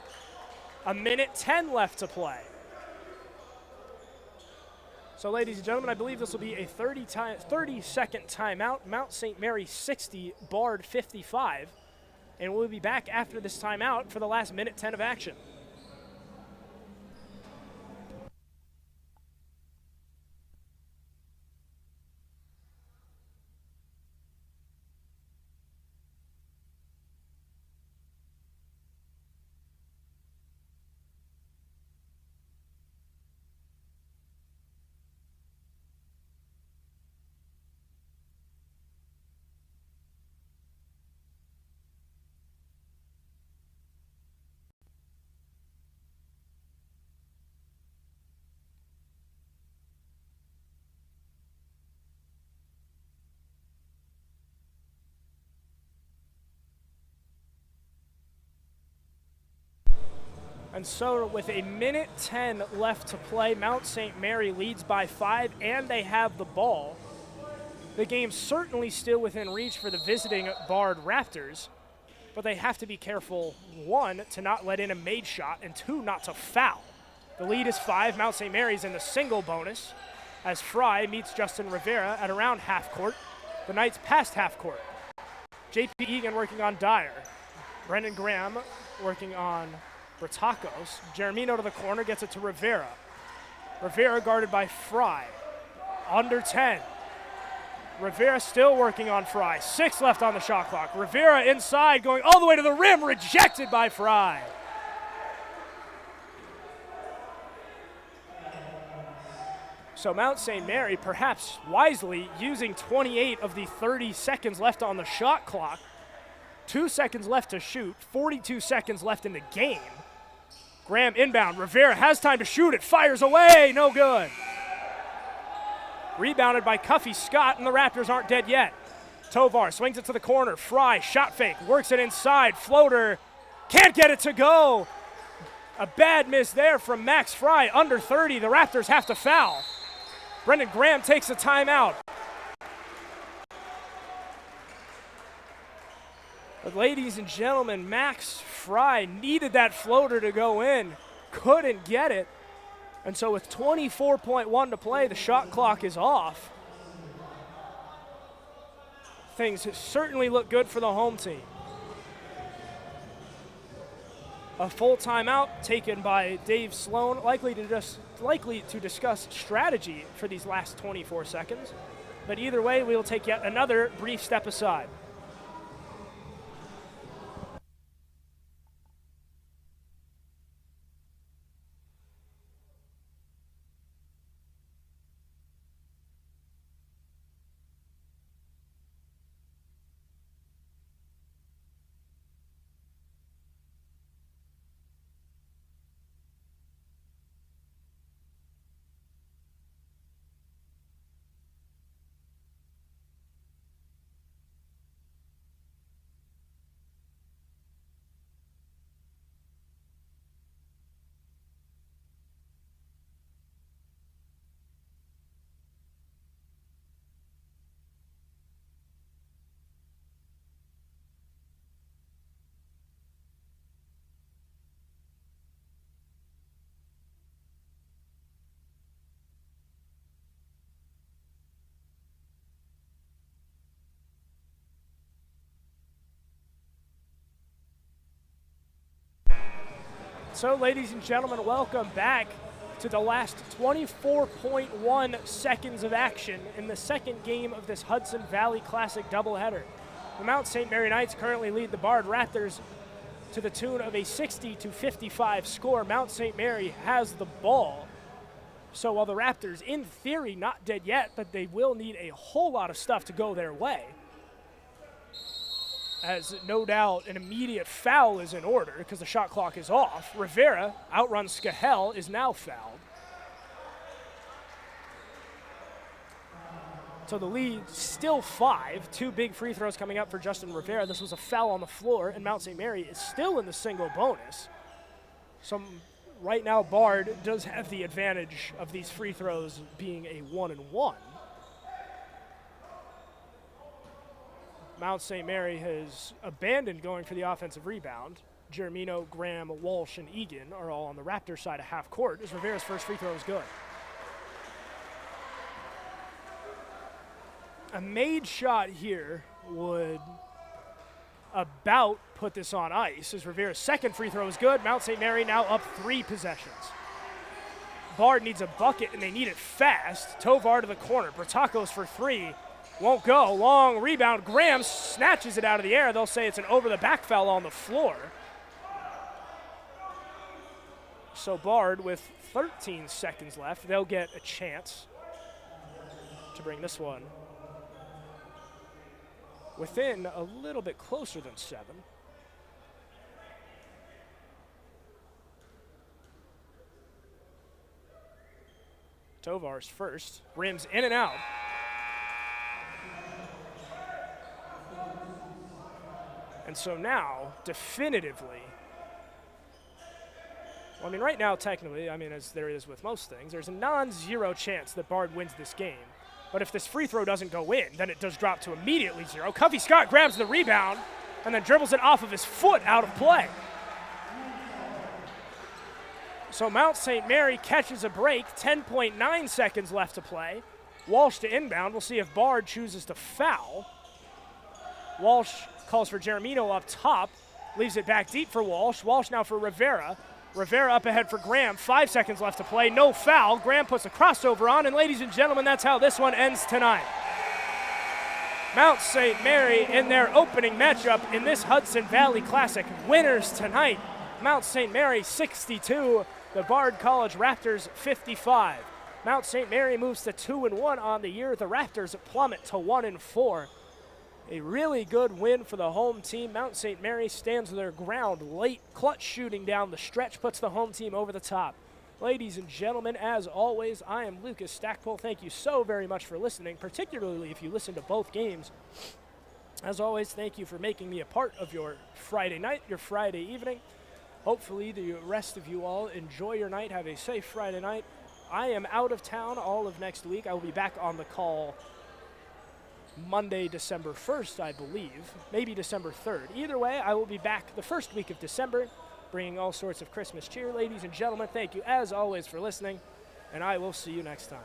1:10 left to play. So, ladies and gentlemen, I believe this will be a 30-second timeout. Mount St. Mary 60, Bard 55. And we'll be back after this timeout for the last 1:10 of action. And so with 1:10 left to play, Mount St. Mary leads by 5, and they have the ball. The game's certainly still within reach for the visiting Bard Raptors, but they have to be careful, 1, to not let in a made shot, and 2, not to foul. The lead is 5. Mount St. Mary's in the single bonus as Fry meets Justin Rivera at around half court. The Knights past half court. J.P. Egan working on Dyer. Brendan Graham working on Bertakos. Jeremino to the corner, gets it to Rivera. Rivera guarded by Fry. Under 10. Rivera still working on Fry. 6 left on the shot clock. Rivera inside, going all the way to the rim, rejected by Fry. So Mount St. Mary, perhaps wisely, using 28 of the 30 seconds left on the shot clock. 2 seconds left to shoot, 42 seconds left in the game. Graham inbound. Rivera has time to shoot it. Fires away. No good. Rebounded by Cuffy Scott, and the Raptors aren't dead yet. Tovar swings it to the corner. Fry, shot fake, works it inside. Floater, can't get it to go. A bad miss there from Max Fry. Under 30, the Raptors have to foul. Brendan Graham takes a timeout. But ladies and gentlemen, Max Fry needed that floater to go in, couldn't get it. And so with 24.1 to play, the shot clock is off. Things certainly look good for the home team. A full timeout taken by Dave Sloan, likely to discuss strategy for these last 24 seconds. But either way, we will take yet another brief step aside. So, ladies and gentlemen, welcome back to the last 24.1 seconds of action in the second game of this Hudson Valley Classic doubleheader. The Mount St. Mary Knights currently lead the Bard Raptors to the tune of a 60-55 score. Mount St. Mary has the ball. So while the Raptors, in theory, not dead yet, but they will need a whole lot of stuff to go their way, as no doubt an immediate foul is in order because the shot clock is off. Rivera outruns Skahel, is now fouled. So the lead still 5. 2 big free throws coming up for Justin Rivera. This was a foul on the floor, and Mount St. Mary is still in the single bonus. So right now, Bard does have the advantage of these free throws being a 1-and-1. Mount St. Mary has abandoned going for the offensive rebound. Jeremino, Graham, Walsh, and Egan are all on the Raptor side of half court as Rivera's first free throw is good. A made shot here would about put this on ice as Rivera's second free throw is good. Mount St. Mary now up 3 possessions. Bard needs a bucket, and they need it fast. Tovar to the corner. Bertakos for 3. Won't go. Long rebound. Graham snatches it out of the air. They'll say it's an over-the-back foul on the floor. So Bard, with 13 seconds left, they'll get a chance to bring this one within a little bit closer than 7. Tovar's first. Rims in and out. And so now, definitively, well, I mean, right now, technically, I mean, as there is with most things, there's a non-zero chance that Bard wins this game. But if this free throw doesn't go in, then it does drop to immediately 0. Cuffy Scott grabs the rebound and then dribbles it off of his foot out of play. So Mount St. Mary catches a break, 10.9 seconds left to play. Walsh to inbound. We'll see if Bard chooses to foul. Walsh calls for Jeremino up top, leaves it back deep for Walsh. Walsh now for Rivera. Rivera up ahead for Graham. 5 seconds left to play. No foul. Graham puts a crossover on, and ladies and gentlemen, that's how this one ends tonight. Mount St. Mary in their opening matchup in this Hudson Valley Classic. Winners tonight. Mount St. Mary 62, the Bard College Raptors 55. Mount St. Mary moves to 2-1 on the year. The Raptors plummet to 1-4. A really good win for the home team. Mount St. Mary stands their ground late. Clutch shooting down the stretch puts the home team over the top. Ladies and gentlemen, as always, I am Lucas Stackpole. Thank you so very much for listening, particularly if you listen to both games. As always, thank you for making me a part of your Friday night, your Friday evening. Hopefully the rest of you all enjoy your night. Have a safe Friday night. I am out of town all of next week. I will be back on the call Monday, December 1st, I believe, maybe December 3rd. Either way, I will be back the first week of December, bringing all sorts of Christmas cheer. Ladies and gentlemen, thank you as always for listening, and I will see you next time.